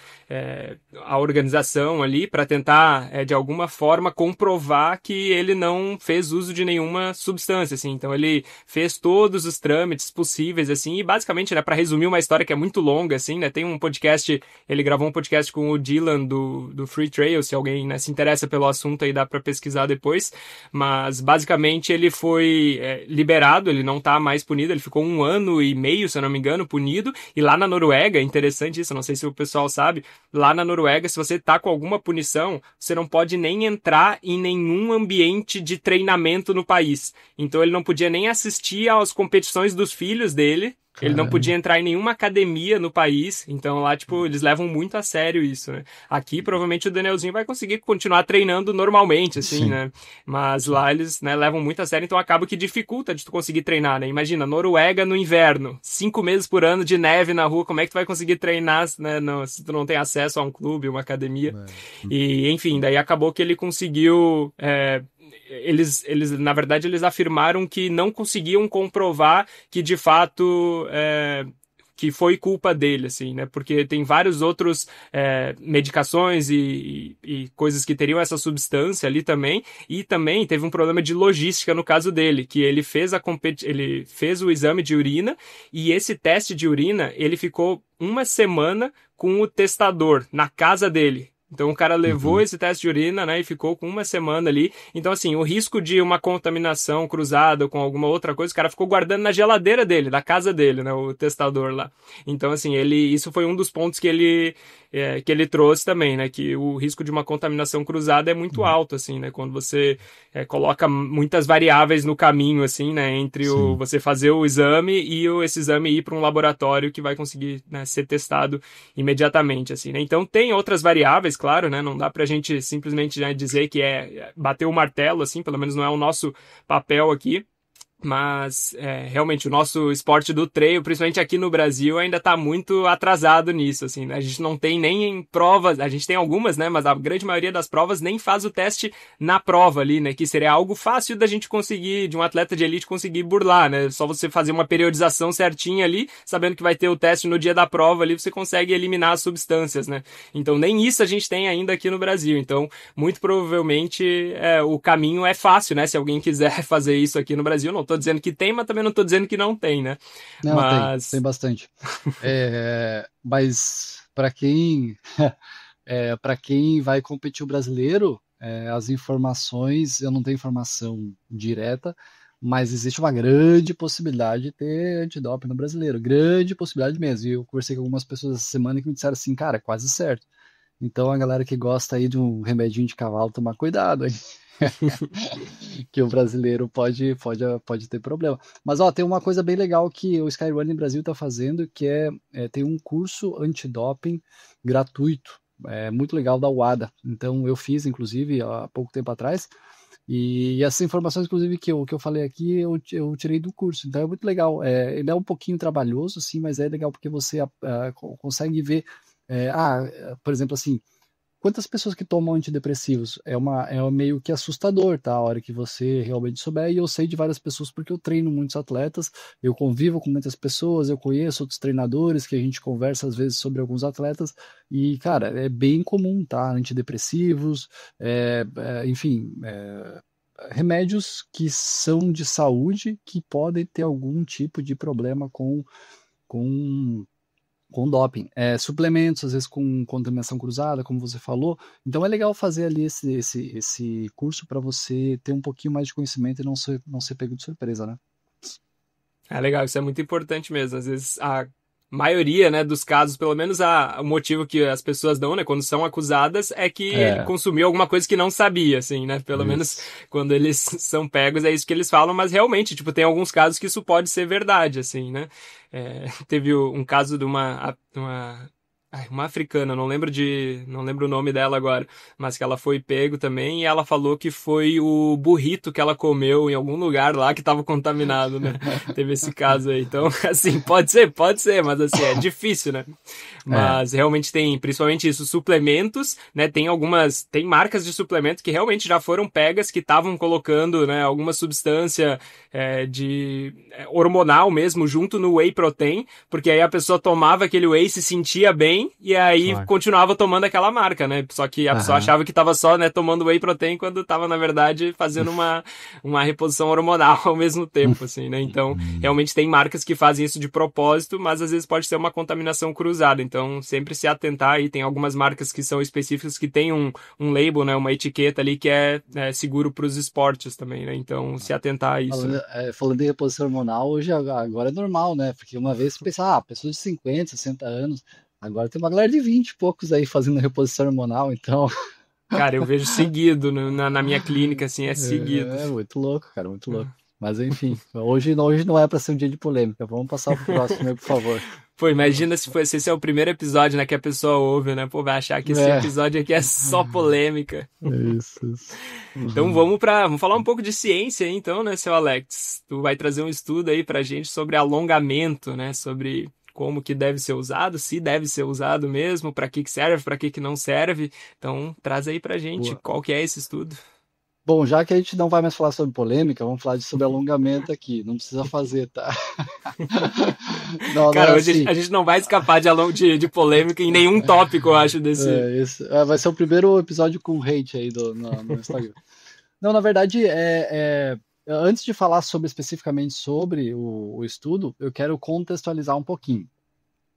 a organização ali, para tentar, de alguma forma, comprovar que ele não fez uso de nenhuma substância, assim. Então ele fez todos os trâmites possíveis, assim, e basicamente, né, para resumir uma história que é muito longa, assim, né, tem um podcast, ele gravou um podcast com o Dylan do Free Trail, se alguém, né, se interessa pelo assunto aí dá para pesquisar depois, mas basicamente ele foi liberado, ele não tá mais punido, ele ficou 1 ano e meio, se eu não me engano, punido, e lá na Noruega, interessante isso, não sei se o pessoal sabe, lá na Noruega, se você tá com alguma punição, você não pode nem entrar em nenhum ambiente de treinamento no país. Então ele não podia nem assistir às competições dos filhos dele, ele não podia Caramba. entrar em nenhuma academia no país, então lá, tipo, eles levam muito a sério isso, né? Aqui, provavelmente, o Danielzinho vai conseguir continuar treinando normalmente, assim, Sim, né? Mas sim. lá eles, né, levam muito a sério, então acaba que dificulta de tu conseguir treinar, né? Imagina, Noruega no inverno, 5 meses por ano de neve na rua, como é que tu vai conseguir treinar, né, se tu não tem acesso a um clube, uma academia? E, enfim, daí acabou que ele conseguiu... na verdade, eles afirmaram que não conseguiam comprovar que, de fato, que foi culpa dele, assim, né? Porque tem vários outros medicações e coisas que teriam essa substância ali também, e também teve um problema de logística no caso dele, que ele fez ele fez o exame de urina, e esse teste de urina, ele ficou 1 semana com o testador na casa dele. Então o cara levou esse teste de urina, né, e ficou com 1 semana ali. Então, assim, o risco de uma contaminação cruzada com alguma outra coisa, o cara ficou guardando na geladeira dele, da casa dele, né, o testador lá. Então, assim, isso foi um dos pontos que ele trouxe também, né, que o risco de uma contaminação cruzada é muito alto, assim, né, quando você coloca muitas variáveis no caminho, assim, né, entre Sim. você fazer o exame e esse exame ir para um laboratório que vai conseguir, né, ser testado imediatamente, assim, né. Então tem outras variáveis, claro, né, não dá pra gente simplesmente, né, dizer que bater o martelo, assim, pelo menos não é o nosso papel aqui. Mas realmente o nosso esporte do trail, principalmente aqui no Brasil, ainda está muito atrasado nisso, assim, né? A gente não tem nem em provas, a gente tem algumas, né? Mas a grande maioria das provas nem faz o teste na prova ali, né? Que seria algo fácil da gente conseguir, de um atleta de elite conseguir burlar, né? Só você fazer uma periodização certinha ali, sabendo que vai ter o teste no dia da prova ali, você consegue eliminar as substâncias, né? Então nem isso a gente tem ainda aqui no Brasil. Então, muito provavelmente o caminho é fácil, né? Se alguém quiser fazer isso aqui no Brasil, não tô dizendo que tem, mas também não tô dizendo que não tem, né? Não, tem Mas bastante. Mas para quem vai competir o brasileiro, as informações, eu não tenho informação direta, mas existe uma grande possibilidade de ter antidoping no brasileiro, grande possibilidade mesmo. E eu conversei com algumas pessoas essa semana que me disseram assim, cara, é quase certo. Então a galera que gosta aí de um remedinho de cavalo, tomar cuidado, hein? Que o brasileiro pode ter problema. Mas ó, tem uma coisa bem legal que o Skyrunning Brasil está fazendo, que tem um curso antidoping gratuito. É muito legal da UADA. Então eu fiz, inclusive, há pouco tempo atrás. E essas informações, inclusive, que eu falei aqui, eu tirei do curso. Então é muito legal. Ele é um pouquinho trabalhoso, sim, mas é legal porque você consegue ver. Por exemplo, assim, quantas pessoas que tomam antidepressivos? É meio que assustador, tá? A hora que você realmente souber. E eu sei de várias pessoas porque eu treino muitos atletas, eu convivo com muitas pessoas, eu conheço outros treinadores que a gente conversa às vezes sobre alguns atletas. E, cara, é bem comum, tá? Antidepressivos, enfim, remédios que são de saúde que podem ter algum tipo de problema com com doping. Suplementos, às vezes com contaminação cruzada, como você falou. Então é legal fazer ali esse curso para você ter um pouquinho mais de conhecimento e não ser pego de surpresa, né? É legal, isso é muito importante mesmo. Às vezes a maioria, né, dos casos, pelo menos o motivo que as pessoas dão, né, quando são acusadas, é que ele É, consumiu alguma coisa que não sabia, assim, né? Pelo menos isso. quando eles são pegos é isso que eles falam, mas realmente, tipo, tem alguns casos que isso pode ser verdade, assim, né? Teve um caso de uma africana, não lembro o nome dela agora, mas que ela foi pego também e ela falou que foi o burrito que ela comeu em algum lugar lá que estava contaminado, né? Teve esse caso aí. Então, assim, pode ser, mas assim, é difícil, né? É. Mas realmente tem, principalmente isso, suplementos, né? Tem marcas de suplemento que realmente já foram pegas que estavam colocando, né, alguma substância hormonal mesmo junto no whey protein, porque aí a pessoa tomava aquele whey, se sentia bem e aí Claro. continuava tomando aquela marca, né? Só que a pessoa Aham. achava que estava só, né, tomando whey protein quando estava na verdade fazendo uma reposição hormonal ao mesmo tempo, assim, né? Então, realmente tem marcas que fazem isso de propósito, mas às vezes pode ser uma contaminação cruzada. Então, sempre se atentar aí. Tem algumas marcas que são específicas que tem um label, né? Uma etiqueta ali que é seguro para os esportes também, né? Então, se atentar a isso, Falando, né? falando em reposição hormonal, hoje agora é normal, né? Porque uma vez você pensa, pessoas de 50, 60 anos, agora tem uma galera de 20 e poucos aí fazendo reposição hormonal, então Cara, eu vejo seguido na minha clínica, assim, é seguido. é muito louco, cara, muito louco. Mas enfim, hoje não é para ser um dia de polêmica. Vamos passar pro próximo aí, por favor. Pô, imagina se esse é o primeiro episódio, né, que a pessoa ouve, né? Pô, vai achar que esse É, episódio aqui é só polêmica. isso. Então vamos falar um pouco de ciência aí, então, né, seu Alex? Tu vai trazer um estudo aí pra gente sobre alongamento, né? Sobre como que deve ser usado, se deve ser usado mesmo, pra que serve, pra que não serve. Então, traz aí pra gente Boa. qual que é esse estudo. Bom, já que a gente não vai mais falar sobre polêmica, vamos falar sobre alongamento aqui. Não precisa fazer, tá? Não, não é Cara, hoje assim. a gente não vai escapar de polêmica em nenhum tópico, eu acho, desse. Vai ser o primeiro episódio com hate aí no Instagram. Não, na verdade, antes de falar especificamente sobre o estudo, eu quero contextualizar um pouquinho.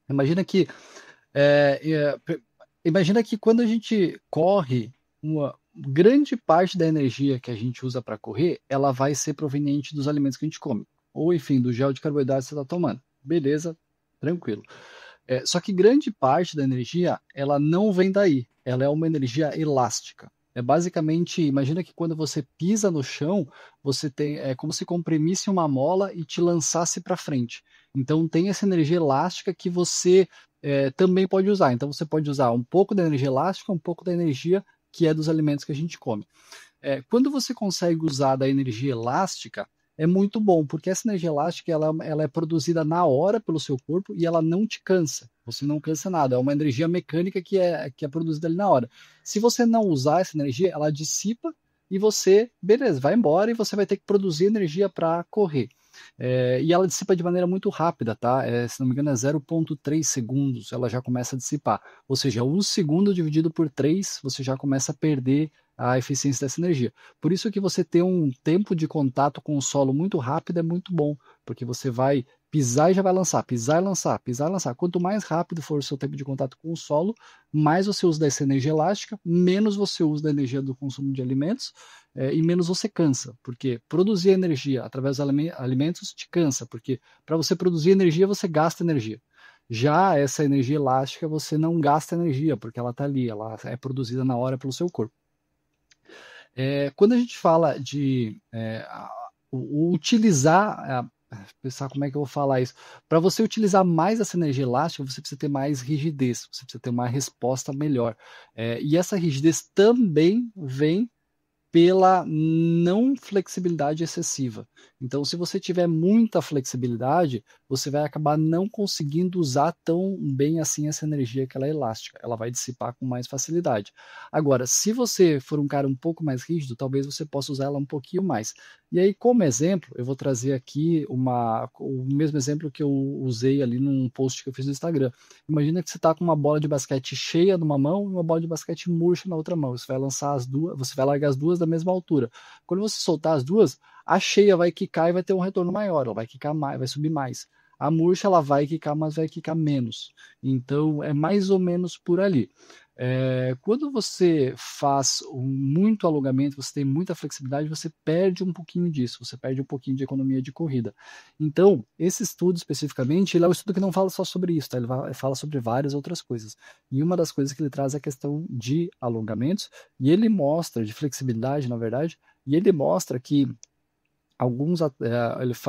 Imagina que, é, é, imagina que quando a gente corre, uma grande parte da energia que a gente usa para correr, ela vai ser proveniente dos alimentos que a gente come. Ou, enfim, do gel de carboidrato que você está tomando. Beleza, tranquilo. Só que grande parte da energia, ela não vem daí. Ela é uma energia elástica. Basicamente, imagina que quando você pisa no chão, é como se comprimisse uma mola e te lançasse para frente. Então tem essa energia elástica que você também pode usar. Então você pode usar um pouco da energia elástica, um pouco da energia que é dos alimentos que a gente come. Quando você consegue usar da energia elástica, é muito bom, porque essa energia elástica ela é produzida na hora pelo seu corpo e ela não te cansa. Você não cansa nada. É uma energia mecânica que é produzida ali na hora. Se você não usar essa energia, ela dissipa e você, beleza, vai embora e você vai ter que produzir energia para correr. E ela dissipa de maneira muito rápida, tá? Se não me engano, é 0,3 segundos, ela já começa a dissipar. Ou seja, 1 segundo dividido por 3, você já começa a perder a eficiência dessa energia. Por isso que você ter um tempo de contato com o solo muito rápido é muito bom, porque você vai pisar e já vai lançar, pisar e lançar, pisar e lançar. Quanto mais rápido for o seu tempo de contato com o solo, mais você usa dessa energia elástica, menos você usa da energia do consumo de alimentos, e menos você cansa, porque produzir energia através dos alimentos te cansa, porque para você produzir energia, você gasta energia. Já essa energia elástica, você não gasta energia, porque ela está ali, ela é produzida na hora pelo seu corpo. Quando a gente fala de utilizar, pensar como é que eu vou falar isso, para você utilizar mais essa energia elástica, você precisa ter mais rigidez, você precisa ter uma resposta melhor. E essa rigidez também vem pela não flexibilidade excessiva. Então, se você tiver muita flexibilidade, você vai acabar não conseguindo usar tão bem assim essa energia que ela é elástica. Ela vai dissipar com mais facilidade. Agora, se você for um cara um pouco mais rígido, talvez você possa usar ela um pouquinho mais. E aí, como exemplo, eu vou trazer aqui o mesmo exemplo que eu usei ali num post que eu fiz no Instagram. Imagina que você está com uma bola de basquete cheia numa mão e uma bola de basquete murcha na outra mão. Você vai lançar as duas, você vai largar as duas da mesma altura. Quando você soltar as duas, a cheia vai quicar e vai ter um retorno maior, ela vai quicar mais, vai subir mais. A murcha ela vai quicar, mas vai quicar menos. Então é mais ou menos por ali. Quando você faz muito alongamento, você tem muita flexibilidade, você perde um pouquinho disso, você perde um pouquinho de economia de corrida. Então, esse estudo especificamente, ele é um estudo que não fala só sobre isso, tá? Ele fala sobre várias outras coisas. E uma das coisas que ele traz é a questão de alongamentos, e ele mostra, de flexibilidade, na verdade, e ele mostra que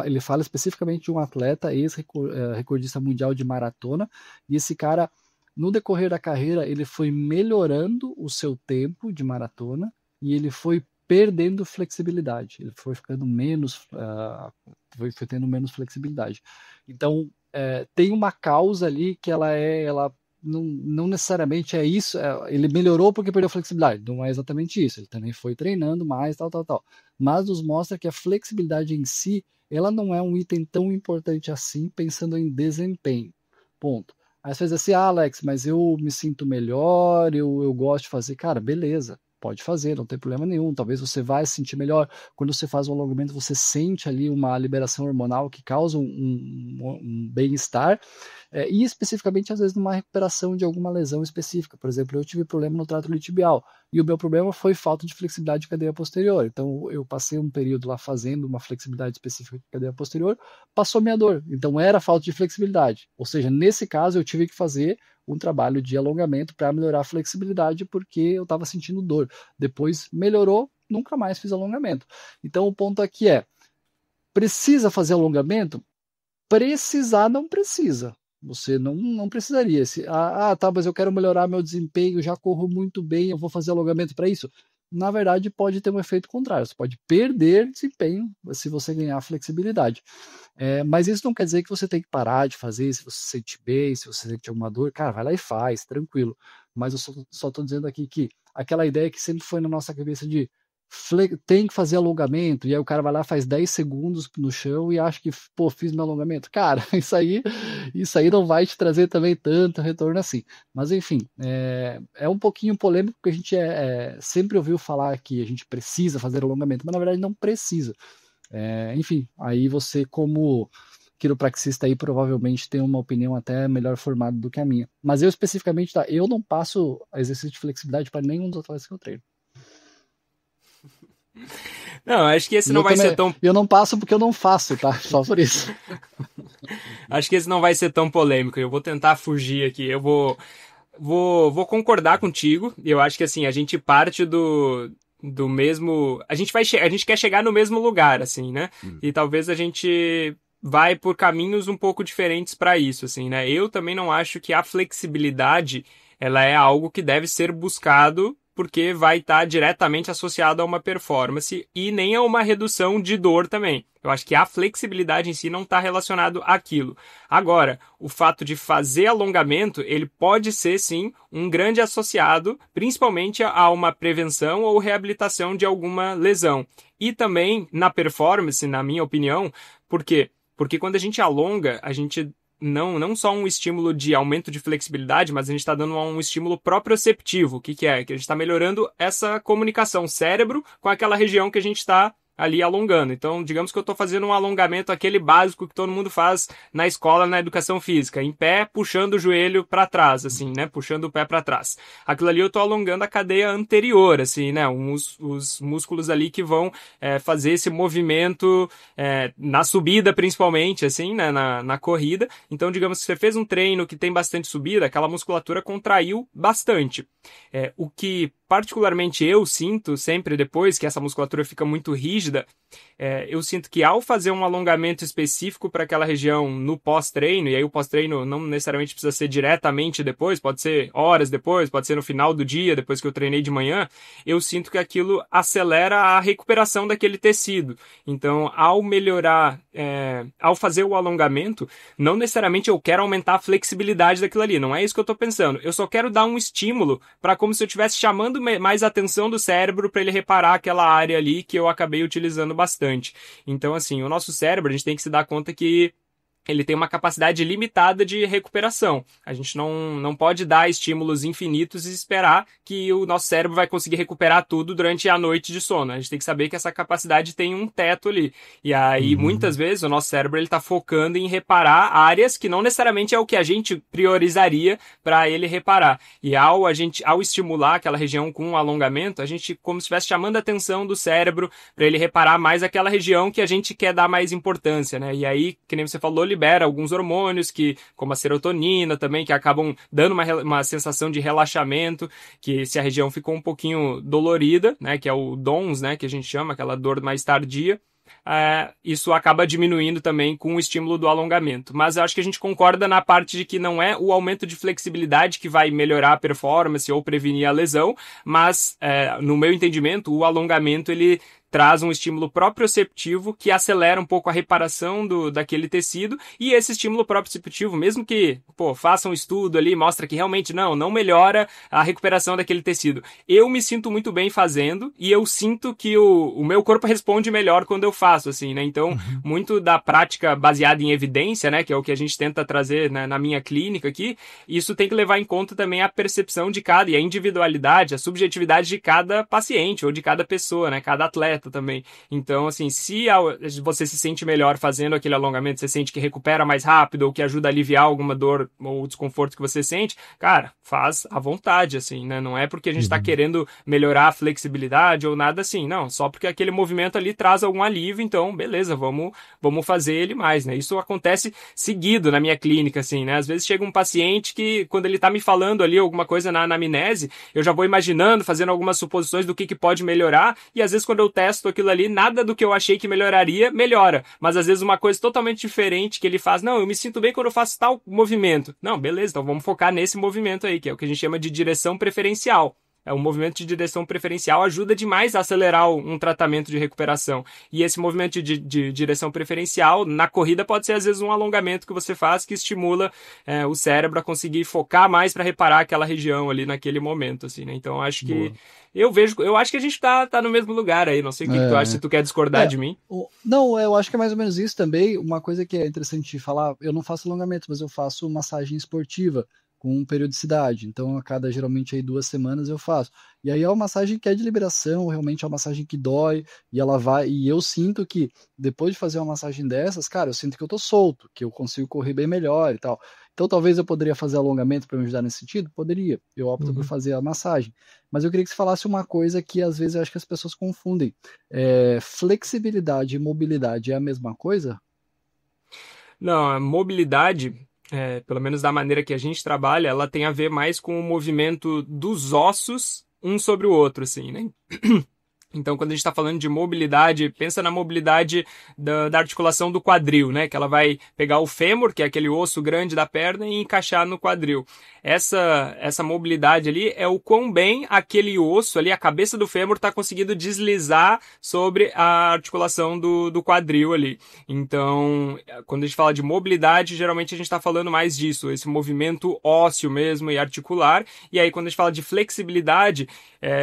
ele fala especificamente de um atleta ex-recordista mundial de maratona, e esse cara, no decorrer da carreira, ele foi melhorando o seu tempo de maratona e ele foi perdendo flexibilidade, ele foi ficando foi tendo menos flexibilidade. Então, tem uma causa ali que ela não necessariamente é isso, ele melhorou porque perdeu flexibilidade, não é exatamente isso, ele também foi treinando mais, tal. Mas nos mostra que a flexibilidade em si, ela não é um item tão importante assim, pensando em desempenho. Ponto. Aí você diz assim, Alex, mas eu me sinto melhor, eu gosto de fazer. Cara, beleza, pode fazer, não tem problema nenhum. Talvez você vai se sentir melhor. Quando você faz um alongamento, você sente ali uma liberação hormonal que causa um bem-estar. E especificamente, às vezes, numa recuperação de alguma lesão específica. Por exemplo, eu tive problema no trato iliotibial. E o meu problema foi falta de flexibilidade de cadeia posterior. Então, eu passei um período lá fazendo uma flexibilidade específica de cadeia posterior, passou minha dor. Então, era falta de flexibilidade. Ou seja, nesse caso, eu tive que fazer um trabalho de alongamento para melhorar a flexibilidade, porque eu estava sentindo dor. Depois, melhorou, nunca mais fiz alongamento. Então, o ponto aqui precisa fazer alongamento? Precisar não precisa. Você não precisaria. Tá, mas eu quero melhorar meu desempenho, já corro muito bem, eu vou fazer alongamento para isso. Na verdade, pode ter um efeito contrário. Você pode perder desempenho se você ganhar flexibilidade. Mas isso não quer dizer que você tem que parar de fazer, se você se sente bem, se você sente alguma dor. Cara, vai lá e faz, tranquilo. Mas eu só estou dizendo aqui que aquela ideia que sempre foi na nossa cabeça de tem que fazer alongamento, e aí o cara vai lá, faz 10 segundos no chão e acha que, pô, fiz meu alongamento. Cara, isso aí não vai te trazer também tanto retorno assim. Mas enfim, é um pouquinho polêmico, porque a gente sempre ouviu falar que a gente precisa fazer alongamento, mas na verdade não precisa. Enfim, aí você, como quiropraxista aí, provavelmente tem uma opinião até melhor formada do que a minha. Mas eu especificamente, tá, eu não passo exercício de flexibilidade para nenhum dos atletas que eu treino. Não, acho que esse não vai ser tão... Eu não passo porque eu não faço, tá? Só por isso. Acho que esse não vai ser tão polêmico. Eu vou tentar fugir aqui. Eu vou concordar contigo. Eu acho que, assim, a gente parte do mesmo... A gente quer chegar no mesmo lugar, assim, né? E talvez a gente vai por caminhos um pouco diferentes para isso, assim, né? Eu também não acho que a flexibilidade, ela é algo que deve ser buscado porque vai estar diretamente associado a uma performance e nem a uma redução de dor também. Eu acho que a flexibilidade em si não está relacionado àquilo. Agora, o fato de fazer alongamento, ele pode ser, sim, um grande associado, principalmente a uma prevenção ou reabilitação de alguma lesão. E também na performance, na minha opinião, por quê? Porque quando a gente alonga, a gente não só um estímulo de aumento de flexibilidade, mas a gente está dando um estímulo proprioceptivo. O que é? Que a gente está melhorando essa comunicação cérebro com aquela região que a gente está ali alongando. Então, digamos que eu estou fazendo um alongamento, aquele básico que todo mundo faz na escola, na educação física, em pé, puxando o joelho para trás, assim, né? Puxando o pé para trás. Aquilo ali eu estou alongando a cadeia anterior, assim, né? Os músculos ali que vão fazer esse movimento na subida, principalmente, assim, né? Na corrida. Então, digamos que você fez um treino que tem bastante subida, aquela musculatura contraiu bastante. O que particularmente eu sinto sempre depois que essa musculatura fica muito rígida, eu sinto que ao fazer um alongamento específico para aquela região no pós-treino, e aí o pós-treino não necessariamente precisa ser diretamente depois, pode ser horas depois, pode ser no final do dia, depois que eu treinei de manhã, eu sinto que aquilo acelera a recuperação daquele tecido. Então, ao melhorar, ao fazer o alongamento, não necessariamente eu quero aumentar a flexibilidade daquilo ali, não é isso que eu estou pensando. Eu só quero dar um estímulo para como se eu estivesse chamando mais a atenção do cérebro para ele reparar aquela área ali que eu acabei utilizando bastante. Então, assim, o nosso cérebro, a gente tem que se dar conta que ele tem uma capacidade limitada de recuperação. A gente não pode dar estímulos infinitos e esperar que o nosso cérebro vai conseguir recuperar tudo durante a noite de sono. A gente tem que saber que essa capacidade tem um teto ali. E aí, muitas vezes, o nosso cérebro está focando em reparar áreas que não necessariamente é o que a gente priorizaria para ele reparar. E ao estimular aquela região com um alongamento, a gente como se estivesse chamando a atenção do cérebro para ele reparar mais aquela região que a gente quer dar mais importância, né? E aí, que nem você falou, libera alguns hormônios, como a serotonina também, que acabam dando uma sensação de relaxamento, que se a região ficou um pouquinho dolorida, né, que é o DONS, né, que a gente chama, aquela dor mais tardia, isso acaba diminuindo também com o estímulo do alongamento. Mas eu acho que a gente concorda na parte de que não é o aumento de flexibilidade que vai melhorar a performance ou prevenir a lesão, mas no meu entendimento, o alongamento ele traz um estímulo proprioceptivo que acelera um pouco a reparação daquele tecido, e esse estímulo proprioceptivo, mesmo que faça um estudo ali, mostra que realmente não melhora a recuperação daquele tecido. Eu me sinto muito bem fazendo, e eu sinto que o meu corpo responde melhor quando eu faço, assim, né? Então, muito da prática baseada em evidência, né, que é o que a gente tenta trazer, né, na minha clínica aqui, isso tem que levar em conta também a percepção de cada, e a individualidade, a subjetividade de cada paciente, ou de cada pessoa, né, cada atleta também. Então, assim, se você se sente melhor fazendo aquele alongamento, você sente que recupera mais rápido ou que ajuda a aliviar alguma dor ou desconforto que você sente, cara, faz à vontade, assim, né? Não é porque a gente tá querendo melhorar a flexibilidade ou nada assim, não. Só porque aquele movimento ali traz algum alívio, então, beleza, vamos fazer ele mais, né? Isso acontece seguido na minha clínica, assim, né? Às vezes chega um paciente que, quando ele tá me falando ali alguma coisa na anamnese, eu já vou imaginando, fazendo algumas suposições do que pode melhorar, e às vezes quando eu testo aquilo ali, nada do que eu achei que melhoraria, melhora. Mas às vezes uma coisa totalmente diferente que ele faz, não, eu me sinto bem quando eu faço tal movimento. Não, beleza, então vamos focar nesse movimento aí, que é o que a gente chama de direção preferencial. O movimento de direção preferencial ajuda demais a acelerar um tratamento de recuperação. E esse movimento de direção preferencial, na corrida, pode ser às vezes um alongamento que você faz que estimula o cérebro a conseguir focar mais para reparar aquela região ali naquele momento, assim, né? Então, acho que eu acho que a gente tá no mesmo lugar aí. Não sei o que tu acha, se tu quer discordar de mim. Não, eu acho que é mais ou menos isso também. Uma coisa que é interessante falar, eu não faço alongamento, mas eu faço massagem esportiva com periodicidade. Então, geralmente aí 2 semanas eu faço. E aí é uma massagem que é de liberação, realmente é uma massagem que dói, e ela vai, e eu sinto que depois de fazer uma massagem dessas, cara, eu sinto que eu tô solto, que eu consigo correr bem melhor e tal. Então, talvez eu poderia fazer alongamento para me ajudar nesse sentido? Poderia. Eu opto por fazer a massagem. Mas eu queria que você falasse uma coisa que às vezes eu acho que as pessoas confundem. Flexibilidade e mobilidade é a mesma coisa? Não, a mobilidade, pelo menos da maneira que a gente trabalha, ela tem a ver mais com o movimento dos ossos um sobre o outro, assim, né? Então, quando a gente está falando de mobilidade, pensa na mobilidade da articulação do quadril, né? Que ela vai pegar o fêmur, que é aquele osso grande da perna, e encaixar no quadril. Essa mobilidade ali é o quão bem aquele osso ali, a cabeça do fêmur, está conseguindo deslizar sobre a articulação do quadril ali. Então, quando a gente fala de mobilidade, geralmente a gente está falando mais disso, esse movimento ósseo mesmo e articular. E aí, quando a gente fala de flexibilidade,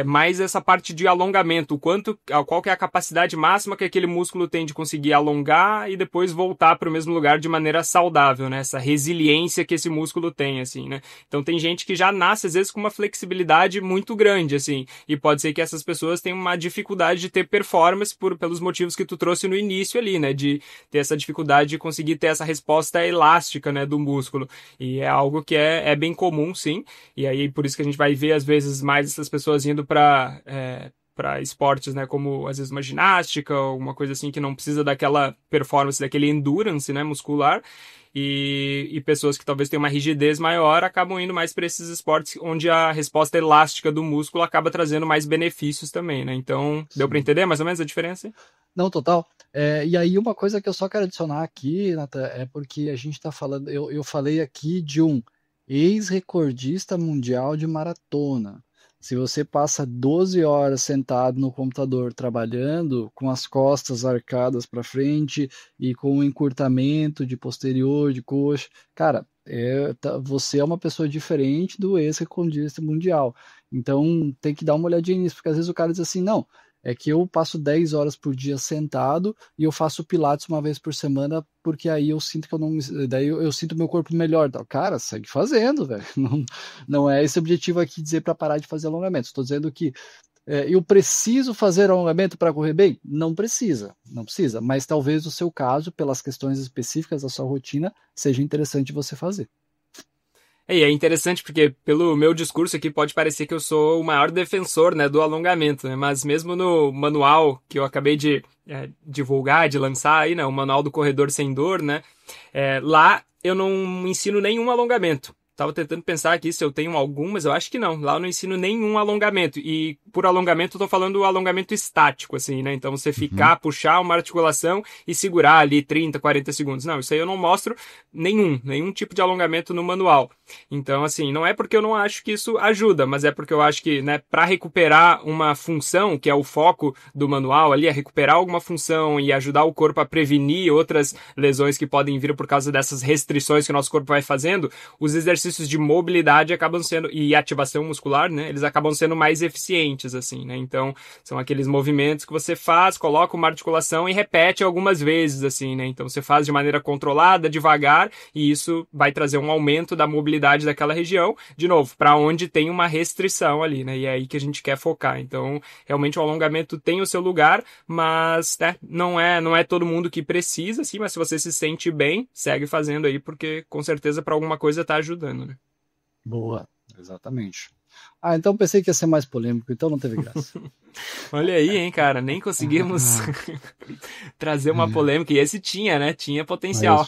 mais essa parte de alongamento, qual que é a capacidade máxima que aquele músculo tem de conseguir alongar e depois voltar para o mesmo lugar de maneira saudável, né? Essa resiliência que esse músculo tem, assim, né? Então tem gente que já nasce, às vezes, com uma flexibilidade muito grande, assim, e pode ser que essas pessoas tenham uma dificuldade de ter performance pelos motivos que tu trouxe no início ali, né? De ter essa dificuldade de conseguir ter essa resposta elástica, né, do músculo. E é algo que é bem comum, sim. E aí, por isso que a gente vai ver, às vezes, mais essas pessoas indo para esportes, né, como às vezes uma ginástica ou alguma coisa assim que não precisa daquela performance, daquele endurance, né, muscular, e pessoas que talvez tenham uma rigidez maior acabam indo mais para esses esportes onde a resposta elástica do músculo acaba trazendo mais benefícios também, né? Então, deu para entender mais ou menos a diferença? Não, total. E aí uma coisa que eu só quero adicionar aqui, Nathan, é porque a gente está falando, eu falei aqui de um ex-recordista mundial de maratona. Se você passa 12 horas sentado no computador trabalhando, com as costas arcadas para frente e com um encurtamento de posterior, de coxa, cara, você é uma pessoa diferente do ex-recordista mundial. Então tem que dar uma olhadinha nisso, porque às vezes o cara diz assim, não, é que eu passo 10 horas por dia sentado e eu faço pilates uma vez por semana, porque aí eu sinto que eu não. Daí eu sinto meu corpo melhor. Cara, segue fazendo, velho. Não é esse o objetivo aqui dizer para parar de fazer alongamento. Estou dizendo que eu preciso fazer alongamento para correr bem? Não precisa, não precisa. Mas talvez o seu caso, pelas questões específicas da sua rotina, seja interessante você fazer. E é interessante porque pelo meu discurso aqui pode parecer que eu sou o maior defensor, né, do alongamento, né? Mas mesmo no manual que eu acabei de divulgar, de lançar aí, né, o Manual do Corredor Sem Dor, né, lá eu não ensino nenhum alongamento. Tava tentando pensar aqui se eu tenho algum, mas eu acho que não. Lá eu não ensino nenhum alongamento. E por alongamento eu tô falando alongamento estático, assim, né? Então você ficar, puxar uma articulação e segurar ali 30, 40 segundos. Não, isso aí eu não mostro nenhum tipo de alongamento no manual. Então, assim, não é porque eu não acho que isso ajuda, mas é porque eu acho que, né, para recuperar uma função, que é o foco do manual ali, é recuperar alguma função e ajudar o corpo a prevenir outras lesões que podem vir por causa dessas restrições que o nosso corpo vai fazendo, os exercícios de mobilidade acabam sendo, e ativação muscular, né, eles acabam sendo mais eficientes, assim, né, então são aqueles movimentos que você faz, coloca uma articulação e repete algumas vezes, assim, né, então você faz de maneira controlada, devagar, e isso vai trazer um aumento da mobilidade daquela região, de novo, para onde tem uma restrição ali, né, e é aí que a gente quer focar, então realmente o alongamento tem o seu lugar, mas, né, não é todo mundo que precisa, assim, mas se você se sente bem, segue fazendo aí, porque com certeza para alguma coisa tá ajudando, né. Boa, exatamente. Então pensei que ia ser mais polêmico, então não teve graça. Olha aí, hein, cara, nem conseguimos trazer uma polêmica, e esse tinha, né, tinha potencial.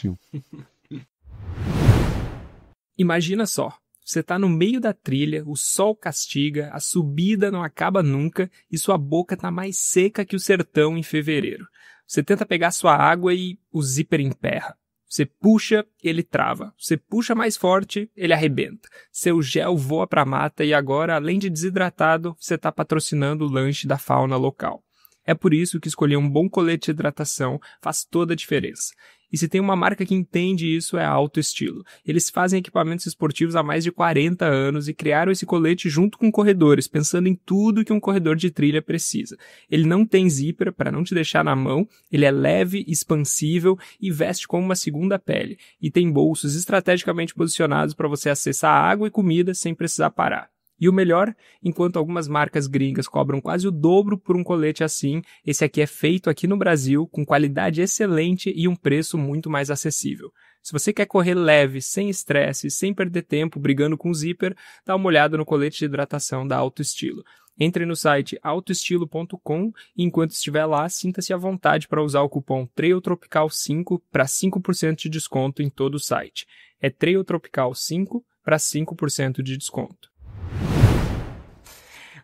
Imagina só, você tá no meio da trilha, o sol castiga, a subida não acaba nunca e sua boca tá mais seca que o sertão em fevereiro. Você tenta pegar sua água e o zíper emperra. Você puxa, ele trava. Você puxa mais forte, ele arrebenta. Seu gel voa pra mata e agora, além de desidratado, você tá patrocinando o lanche da fauna local. É por isso que escolher um bom colete de hidratação faz toda a diferença. E se tem uma marca que entende isso é a Alto Estilo. Eles fazem equipamentos esportivos há mais de 40 anos e criaram esse colete junto com corredores, pensando em tudo que um corredor de trilha precisa. Ele não tem zíper para não te deixar na mão, ele é leve, expansível e veste como uma segunda pele. E tem bolsos estrategicamente posicionados para você acessar água e comida sem precisar parar. E o melhor, enquanto algumas marcas gringas cobram quase o dobro por um colete assim, esse aqui é feito aqui no Brasil, com qualidade excelente e um preço muito mais acessível. Se você quer correr leve, sem estresse, sem perder tempo brigando com o zíper, dá uma olhada no colete de hidratação da Alto Estilo. Entre no site autoestilo.com e enquanto estiver lá, sinta-se à vontade para usar o cupom TRAILTROPICAL5 para 5% de desconto em todo o site. É TRAILTROPICAL5 para 5% de desconto.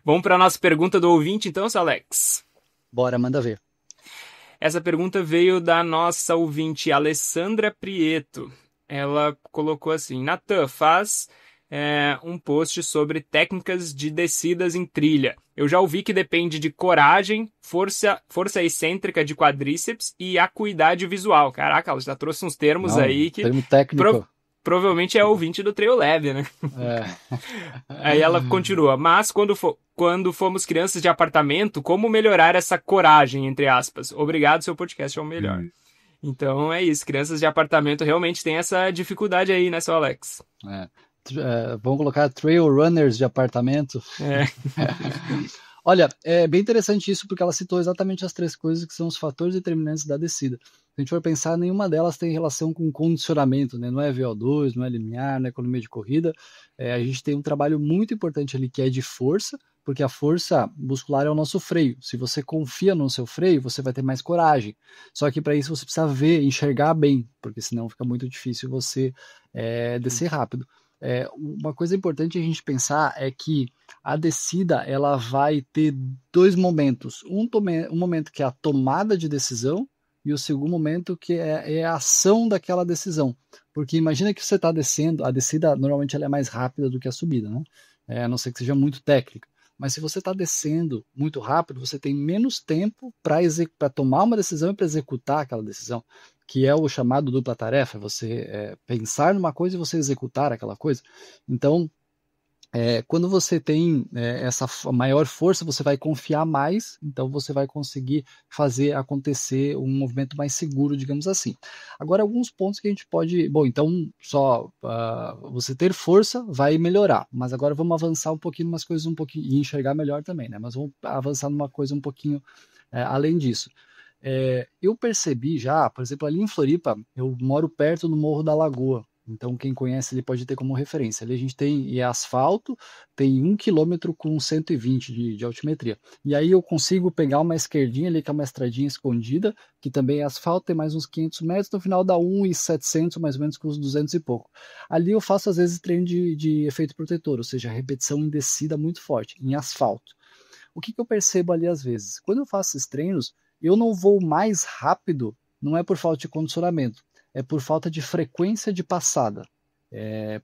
Vamos para a nossa pergunta do ouvinte, então, Alex? Bora, manda ver. Essa pergunta veio da nossa ouvinte Alessandra Prieto. Ela colocou assim: Natan, faz um post sobre técnicas de descidas em trilha. Eu já ouvi que depende de coragem, força excêntrica de quadríceps e acuidade visual. Caraca, ela já trouxe uns termos aí que... Termo técnico. provavelmente é ouvinte do Trail Lab, né? Aí ela continua, mas quando fomos crianças de apartamento, como melhorar essa coragem, entre aspas? Obrigado, seu podcast é o melhor. Então é isso, crianças de apartamento realmente têm essa dificuldade aí, né, seu Alex? Vamos colocar trail runners de apartamento. Olha, é bem interessante isso, porque ela citou exatamente as 3 coisas que são os fatores determinantes da descida. Se a gente for pensar, nenhuma delas tem relação com condicionamento, né? Não é VO2, não é limiar, não é economia de corrida. A gente tem um trabalho muito importante ali que é de força, porque a força muscular é o nosso freio. Se você confia no seu freio, você vai ter mais coragem. Só que para isso você precisa ver, enxergar bem, porque senão fica muito difícil você descer rápido. Uma coisa importante a gente pensar é que a descida ela vai ter 2 momentos. Um momento que é a tomada de decisão e o segundo momento que é a ação daquela decisão. Porque imagina que você está descendo, a descida normalmente ela é mais rápida do que a subida, né? A não ser que seja muito técnica. Mas se você está descendo muito rápido, você tem menos tempo para tomar uma decisão e para executar aquela decisão, que é o chamado dupla tarefa, você pensar numa coisa e você executar aquela coisa. Então, quando você tem essa maior força, você vai confiar mais, então você vai conseguir fazer acontecer um movimento mais seguro, digamos assim. Agora, alguns pontos que a gente pode... Bom, então, você ter força vai melhorar, mas agora vamos avançar um pouquinho umas coisas e enxergar melhor também, né? Mas vamos avançar numa coisa um pouquinho além disso. Eu percebi já, por exemplo, ali em Floripa, eu moro perto do Morro da Lagoa, então quem conhece ele pode ter como referência. Ali a gente tem asfalto, tem 1 quilômetro com 120 de altimetria. E aí eu consigo pegar uma esquerdinha ali, que é uma estradinha escondida, que também é asfalto, tem mais uns 500 metros, no final dá 1.700, mais ou menos com uns 200 e pouco. Ali eu faço às vezes treino de efeito protetor, ou seja, repetição em descida muito forte, em asfalto. O que eu percebo ali às vezes? Quando eu faço esses treinos, eu não vou mais rápido, não é por falta de condicionamento, é por falta de frequência de passada.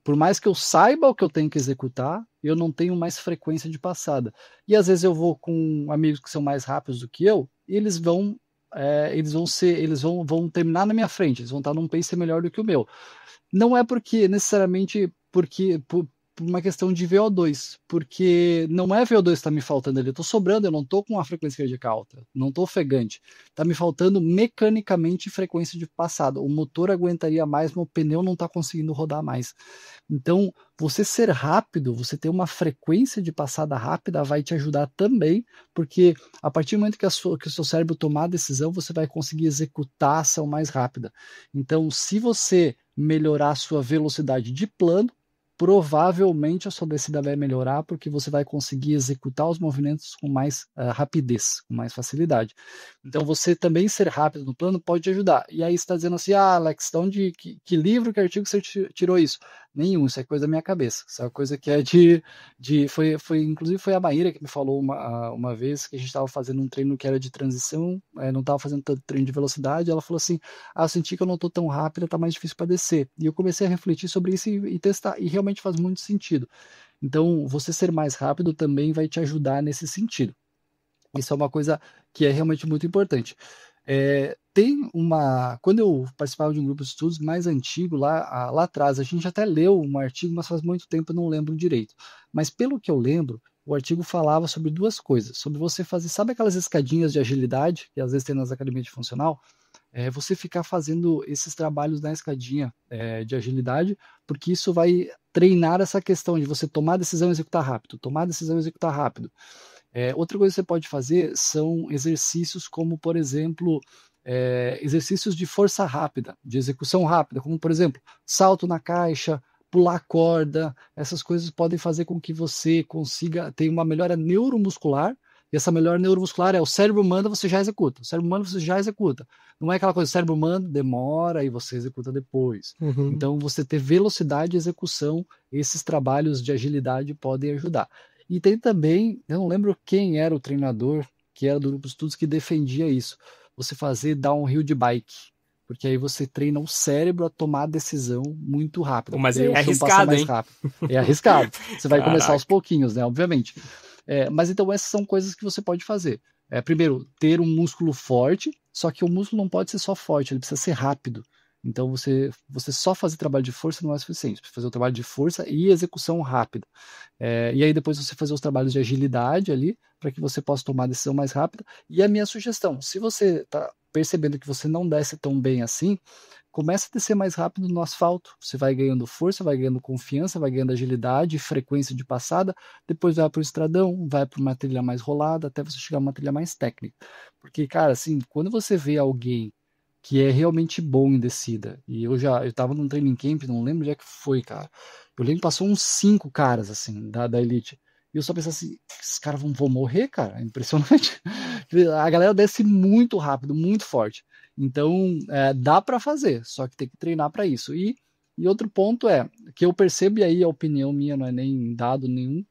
Por mais que eu saiba o que eu tenho que executar, eu não tenho mais frequência de passada. E às vezes eu vou com amigos que são mais rápidos do que eu, e eles vão terminar na minha frente, eles vão estar num pace melhor do que o meu. Não é necessariamente por uma questão de VO2, porque não é VO2 que está me faltando ali, eu estou sobrando, eu não estou com uma frequência cardíaca alta, não estou ofegante, está me faltando mecanicamente frequência de passada, o motor aguentaria mais, mas o pneu não está conseguindo rodar mais. Então, você ser rápido, você ter uma frequência de passada rápida vai te ajudar também, porque a partir do momento que o seu cérebro tomar a decisão, você vai conseguir executar a ação mais rápida. Então, se você melhorar a sua velocidade de plano, provavelmente a sua descida vai melhorar, porque você vai conseguir executar os movimentos com mais rapidez, com mais facilidade. Então, você também ser rápido no plano pode te ajudar. E aí você está dizendo assim, Alex, de onde, que livro, que artigo você tirou isso? Nenhum, isso é coisa da minha cabeça. Isso é uma coisa que é inclusive foi a Maíra que me falou uma vez que a gente estava fazendo um treino que era de transição, não estava fazendo tanto treino de velocidade, ela falou assim, eu senti que eu não estou tão rápida, está mais difícil para descer. E eu comecei a refletir sobre isso e testar, e realmente faz muito sentido. Então, você ser mais rápido também vai te ajudar nesse sentido. Isso é uma coisa que é realmente muito importante. Quando eu participava de um grupo de estudos mais antigo, lá atrás, a gente até leu um artigo, mas faz muito tempo eu não lembro direito. Mas pelo que eu lembro, o artigo falava sobre 2 coisas. Sobre você fazer, sabe aquelas escadinhas de agilidade, que às vezes tem nas academias de funcional? Você ficar fazendo esses trabalhos na escadinha de agilidade, porque isso vai treinar essa questão de você tomar a decisão e executar rápido, tomar a decisão e executar rápido. Outra coisa que você pode fazer são exercícios como, por exemplo, exercícios de força rápida, de execução rápida, como, por exemplo, salto na caixa, pular corda. Essas coisas podem fazer com que você consiga ter uma melhora neuromuscular. E essa melhora neuromuscular o cérebro manda, você já executa. O cérebro manda, você já executa. Não é aquela coisa, o cérebro manda, demora e você executa depois. Uhum. Então, você ter velocidade de execução, esses trabalhos de agilidade podem ajudar. E tem também, eu não lembro quem era o treinador, que era do grupo de estudos, que defendia isso. Você fazer downhill de bike. Porque aí você treina o cérebro a tomar a decisão muito rápido. Mas é arriscado, hein? É arriscado. Você vai começar aos pouquinhos, né? Obviamente. Mas então essas são coisas que você pode fazer. Primeiro, ter um músculo forte, só que o músculo não pode ser só forte, ele precisa ser rápido. Então, você só fazer trabalho de força não é suficiente. Você fazer o trabalho de força e execução rápida. E aí depois você fazer os trabalhos de agilidade ali, para que você possa tomar a decisão mais rápida. E a minha sugestão, se você está percebendo que você não desce tão bem assim, começa a descer mais rápido no asfalto. Você vai ganhando força, vai ganhando confiança, vai ganhando agilidade, frequência de passada, depois vai para o estradão, vai para uma trilha mais rolada, até você chegar a uma trilha mais técnica. Porque, cara, assim, quando você vê alguém que é realmente bom em descida, e eu tava num training camp, não lembro onde é que foi, cara. Eu lembro que passou uns 5 caras, assim, da Elite. E eu só pensava assim, esses caras vão morrer, cara. É impressionante. A galera desce muito rápido, muito forte. Então, dá para fazer, só que tem que treinar para isso. E outro ponto é, que eu percebo, e aí a opinião minha não é nem dado nenhum,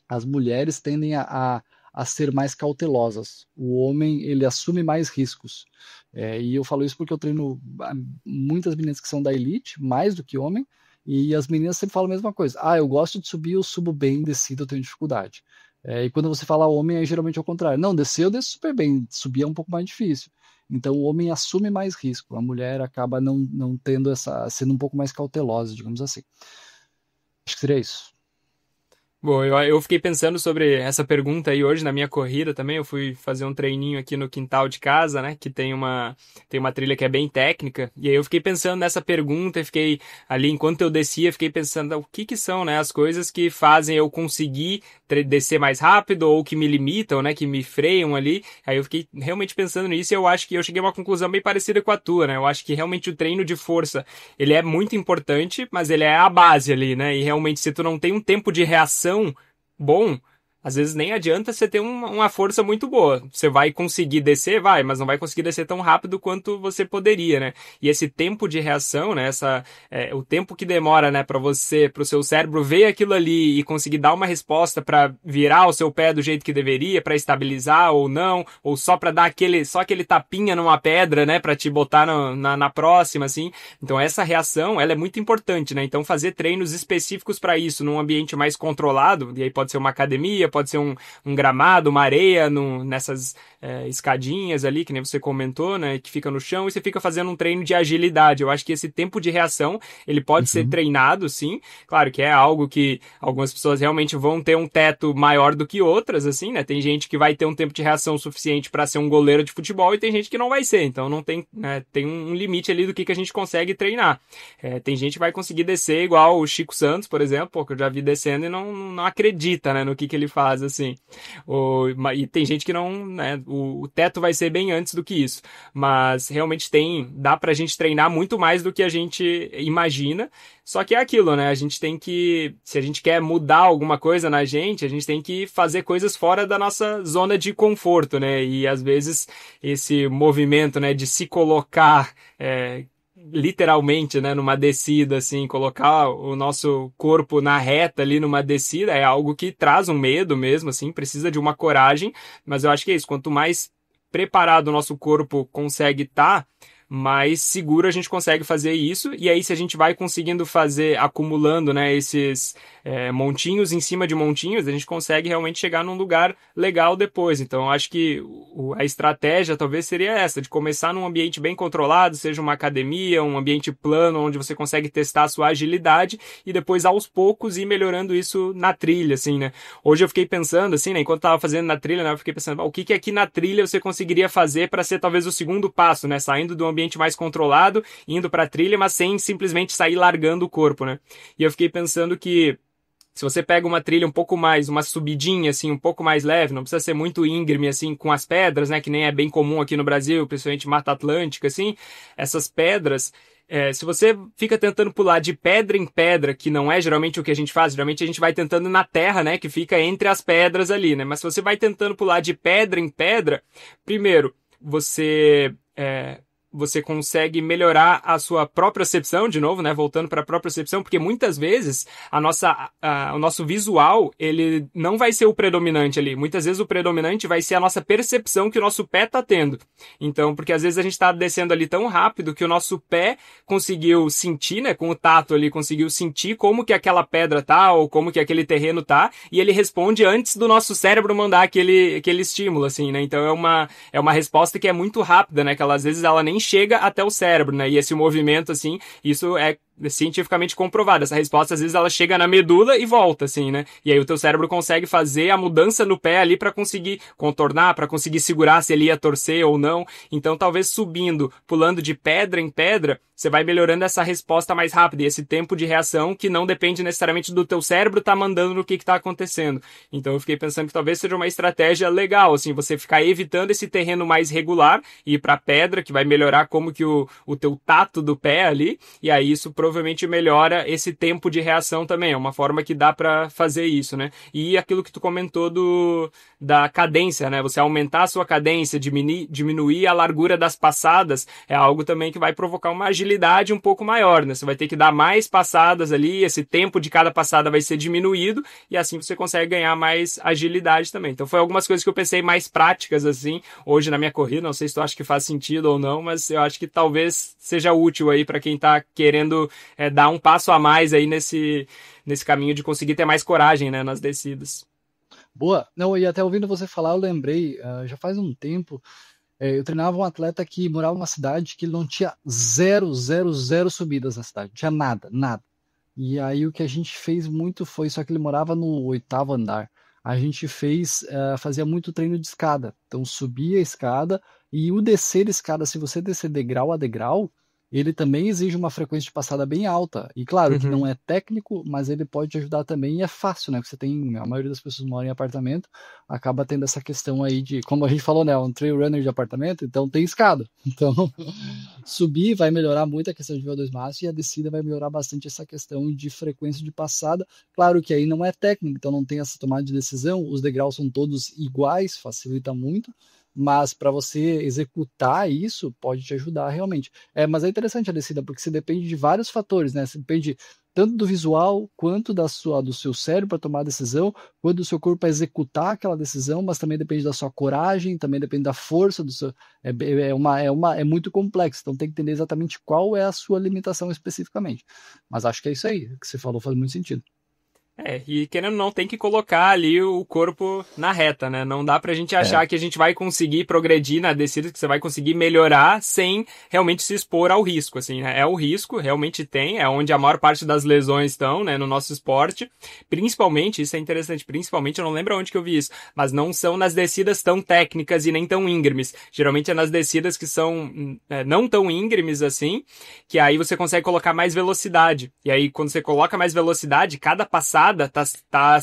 as mulheres tendem a ser mais cautelosas. O homem, ele assume mais riscos. E eu falo isso porque eu treino muitas meninas que são da elite, mais do que homem, e as meninas sempre falam a mesma coisa. Eu gosto de subir, eu subo bem, descida eu tenho dificuldade. E quando você fala homem, aí geralmente é o contrário. Não, descer eu desço super bem, subir é um pouco mais difícil. Então o homem assume mais risco, a mulher acaba não tendo sendo um pouco mais cautelosa, digamos assim. Acho que seria isso. Bom, eu fiquei pensando sobre essa pergunta aí hoje na minha corrida também. Eu fui fazer um treininho aqui no quintal de casa, né? Que tem uma trilha que é bem técnica. E aí eu fiquei pensando nessa pergunta e fiquei ali, enquanto eu descia, fiquei pensando o que são, né? As coisas que fazem eu conseguir descer mais rápido ou que me limitam, né? Que me freiam ali. Aí eu fiquei realmente pensando nisso e eu acho que eu cheguei a uma conclusão bem parecida com a tua, né? Eu acho que realmente o treino de força, ele é muito importante, mas ele é a base ali, né? E realmente se tu não tem um tempo de reação bom, às vezes nem adianta você ter uma força muito boa. Você vai conseguir descer, vai, mas não vai conseguir descer tão rápido quanto você poderia, né? E esse tempo de reação, né? O tempo que demora, né, para o seu cérebro ver aquilo ali e conseguir dar uma resposta para virar o seu pé do jeito que deveria, para estabilizar ou não, ou só para dar só aquele tapinha numa pedra, né, para te botar na próxima, assim. Então essa reação, ela é muito importante, né? Então fazer treinos específicos para isso, num ambiente mais controlado, e aí pode ser uma academia, pode ser um gramado, uma areia nessas escadinhas ali, que nem você comentou, né, que fica no chão, e você fica fazendo um treino de agilidade. Eu acho que esse tempo de reação, ele pode ser treinado, sim. Claro que é algo que algumas pessoas realmente vão ter um teto maior do que outras, assim, né? Tem gente que vai ter um tempo de reação suficiente para ser um goleiro de futebol e tem gente que não vai ser. Então não tem, né, tem um limite ali do que a gente consegue treinar. Tem gente que vai conseguir descer igual o Chico Santos, por exemplo, que eu já vi descendo e não acredita, né, no que ele faz, assim. E tem gente que não, né, o teto vai ser bem antes do que isso. Mas realmente dá pra gente treinar muito mais do que a gente imagina. Só que é aquilo, né, a gente tem que, se a gente quer mudar alguma coisa na gente, a gente tem que fazer coisas fora da nossa zona de conforto, né, e às vezes esse movimento, né, de se colocar, literalmente, né, numa descida, assim, colocar o nosso corpo na reta ali numa descida é algo que traz um medo mesmo, assim, precisa de uma coragem, mas eu acho que é isso, quanto mais preparado o nosso corpo consegue estar, mais seguro a gente consegue fazer isso, e aí se a gente vai conseguindo fazer, acumulando, né, esses montinhos em cima de montinhos, a gente consegue realmente chegar num lugar legal depois. Então eu acho que a estratégia talvez seria essa, de começar num ambiente bem controlado, seja uma academia, um ambiente plano, onde você consegue testar a sua agilidade, e depois aos poucos ir melhorando isso na trilha, assim, né. Hoje eu fiquei pensando, assim, né, enquanto tava fazendo na trilha, né, eu fiquei pensando, o que aqui na trilha você conseguiria fazer para ser talvez o segundo passo, né, saindo do ambiente mais controlado, indo para a trilha, mas sem simplesmente sair largando o corpo, né? E eu fiquei pensando que se você pega uma trilha um pouco mais, uma subidinha, assim, um pouco mais leve, não precisa ser muito íngreme, assim, com as pedras, né, que nem é bem comum aqui no Brasil, principalmente Mata Atlântica, assim, essas pedras, se você fica tentando pular de pedra em pedra, que não é geralmente o que a gente faz, geralmente a gente vai tentando na terra, né, que fica entre as pedras ali, né, mas se você vai tentando pular de pedra em pedra, primeiro, você consegue melhorar a sua propriocepção, de novo, né, voltando para a propriocepção, porque muitas vezes o nosso visual, ele não vai ser o predominante ali. Muitas vezes o predominante vai ser a nossa percepção que o nosso pé está tendo. Então, porque às vezes a gente está descendo ali tão rápido que o nosso pé conseguiu sentir, né, com o tato ali, conseguiu sentir como que aquela pedra tá, ou como que aquele terreno tá, e ele responde antes do nosso cérebro mandar aquele estímulo, assim, né. Então é uma resposta que é muito rápida, né, que às vezes ela nem chega até o cérebro, né? E esse movimento, assim, isso é cientificamente comprovado. Essa resposta, às vezes, ela chega na medula e volta, assim, né? E aí o teu cérebro consegue fazer a mudança no pé ali para conseguir contornar, para conseguir segurar se ele ia torcer ou não. Então, talvez subindo, pulando de pedra em pedra, você vai melhorando essa resposta mais rápida e esse tempo de reação que não depende necessariamente do teu cérebro tá mandando no que tá acontecendo. Então, eu fiquei pensando que talvez seja uma estratégia legal, assim, você ficar evitando esse terreno mais regular e ir pra pedra, que vai melhorar como que o teu tato do pé ali, e aí isso provavelmente melhora esse tempo de reação também. É uma forma que dá para fazer isso, né? E aquilo que tu comentou da cadência, né? Você aumentar a sua cadência, diminuir a largura das passadas, é algo também que vai provocar uma agilidade um pouco maior, né? Você vai ter que dar mais passadas ali, esse tempo de cada passada vai ser diminuído, e assim você consegue ganhar mais agilidade também. Então foi algumas coisas que eu pensei mais práticas, assim, hoje na minha corrida. Não sei se tu acha que faz sentido ou não, mas eu acho que talvez seja útil aí para quem tá querendo dar um passo a mais aí nesse caminho de conseguir ter mais coragem, né, nas descidas. Boa. Não, e até ouvindo você falar, eu lembrei, já faz um tempo, eu treinava um atleta que morava numa cidade que ele não tinha zero subidas na cidade. Não tinha nada, nada. E aí o que a gente fez muito foi, só que ele morava no 8º andar. A gente fazia muito treino de escada. Então subia a escada e o descer a escada, se você descer degrau a degrau, ele também exige uma frequência de passada bem alta. E claro que não é técnico, mas ele pode te ajudar também e é fácil, né? Porque você tem, a maioria das pessoas mora em apartamento, acaba tendo essa questão aí de, como a gente falou, né? Um trail runner de apartamento, então tem escada. Então, subir vai melhorar muito a questão de VO2 máximo e a descida vai melhorar bastante essa questão de frequência de passada. Claro que aí não é técnico, então não tem essa tomada de decisão, os degraus são todos iguais, facilita muito. Mas para você executar isso, pode te ajudar realmente. Mas é interessante a descida, porque você depende de vários fatores, né? Você depende tanto do visual, quanto do seu cérebro para tomar a decisão, quanto do seu corpo para executar aquela decisão, mas também depende da sua coragem, também depende da força do seu. É muito complexo, então tem que entender exatamente qual é a sua limitação especificamente. Mas acho que é isso aí, o que você falou faz muito sentido. E querendo ou não, tem que colocar ali o corpo na reta, né? Não dá pra gente achar que a gente vai conseguir progredir na descida, que você vai conseguir melhorar sem realmente se expor ao risco, assim, né? É o risco, realmente tem, é onde a maior parte das lesões estão, né, no nosso esporte. Principalmente, isso é interessante, principalmente, eu não lembro onde que eu vi isso, mas não são nas descidas tão técnicas e nem tão íngremes. Geralmente é nas descidas que são não tão íngremes assim, que aí você consegue colocar mais velocidade. E aí, quando você coloca mais velocidade, cada passada tá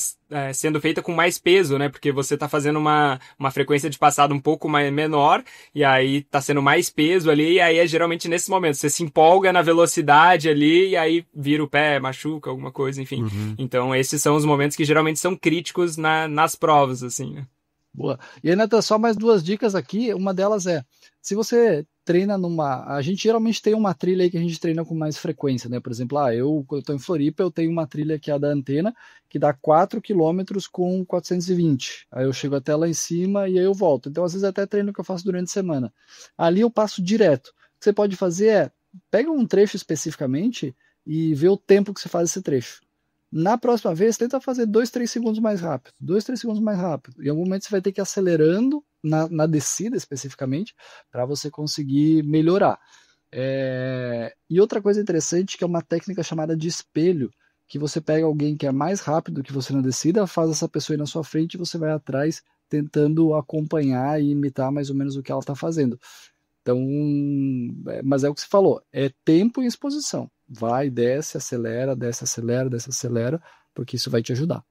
sendo feita com mais peso, né? Porque você tá fazendo uma frequência de passada um pouco menor, e aí tá sendo mais peso ali, e aí é geralmente nesse momento. Você se empolga na velocidade ali, e aí vira o pé, machuca, alguma coisa, enfim. Então, esses são os momentos que geralmente são críticos nas provas, assim, né? Boa. E aí, Nathan, só mais 2 dicas aqui. Uma delas se você treina a gente geralmente tem uma trilha aí que a gente treina com mais frequência, né? Por exemplo, quando eu estou em Floripa, eu tenho uma trilha que é a da Antena, que dá 4 quilômetros com 420. Aí eu chego até lá em cima e aí eu volto. Então, às vezes, até treino que eu faço durante a semana. Ali eu passo direto. O que você pode fazer pega um trecho especificamente e vê o tempo que você faz esse trecho. Na próxima vez, tenta fazer 2, 3 segundos mais rápido. 2, 3 segundos mais rápido. Em algum momento você vai ter que ir acelerando na descida especificamente para você conseguir melhorar. E outra coisa interessante que é uma técnica chamada de espelho, que você pega alguém que é mais rápido que você na descida, faz essa pessoa ir na sua frente e você vai atrás tentando acompanhar e imitar mais ou menos o que ela está fazendo. Então, mas é o que você falou, é tempo e exposição. Vai, desce, acelera, desce, acelera, desce, acelera, porque isso vai te ajudar.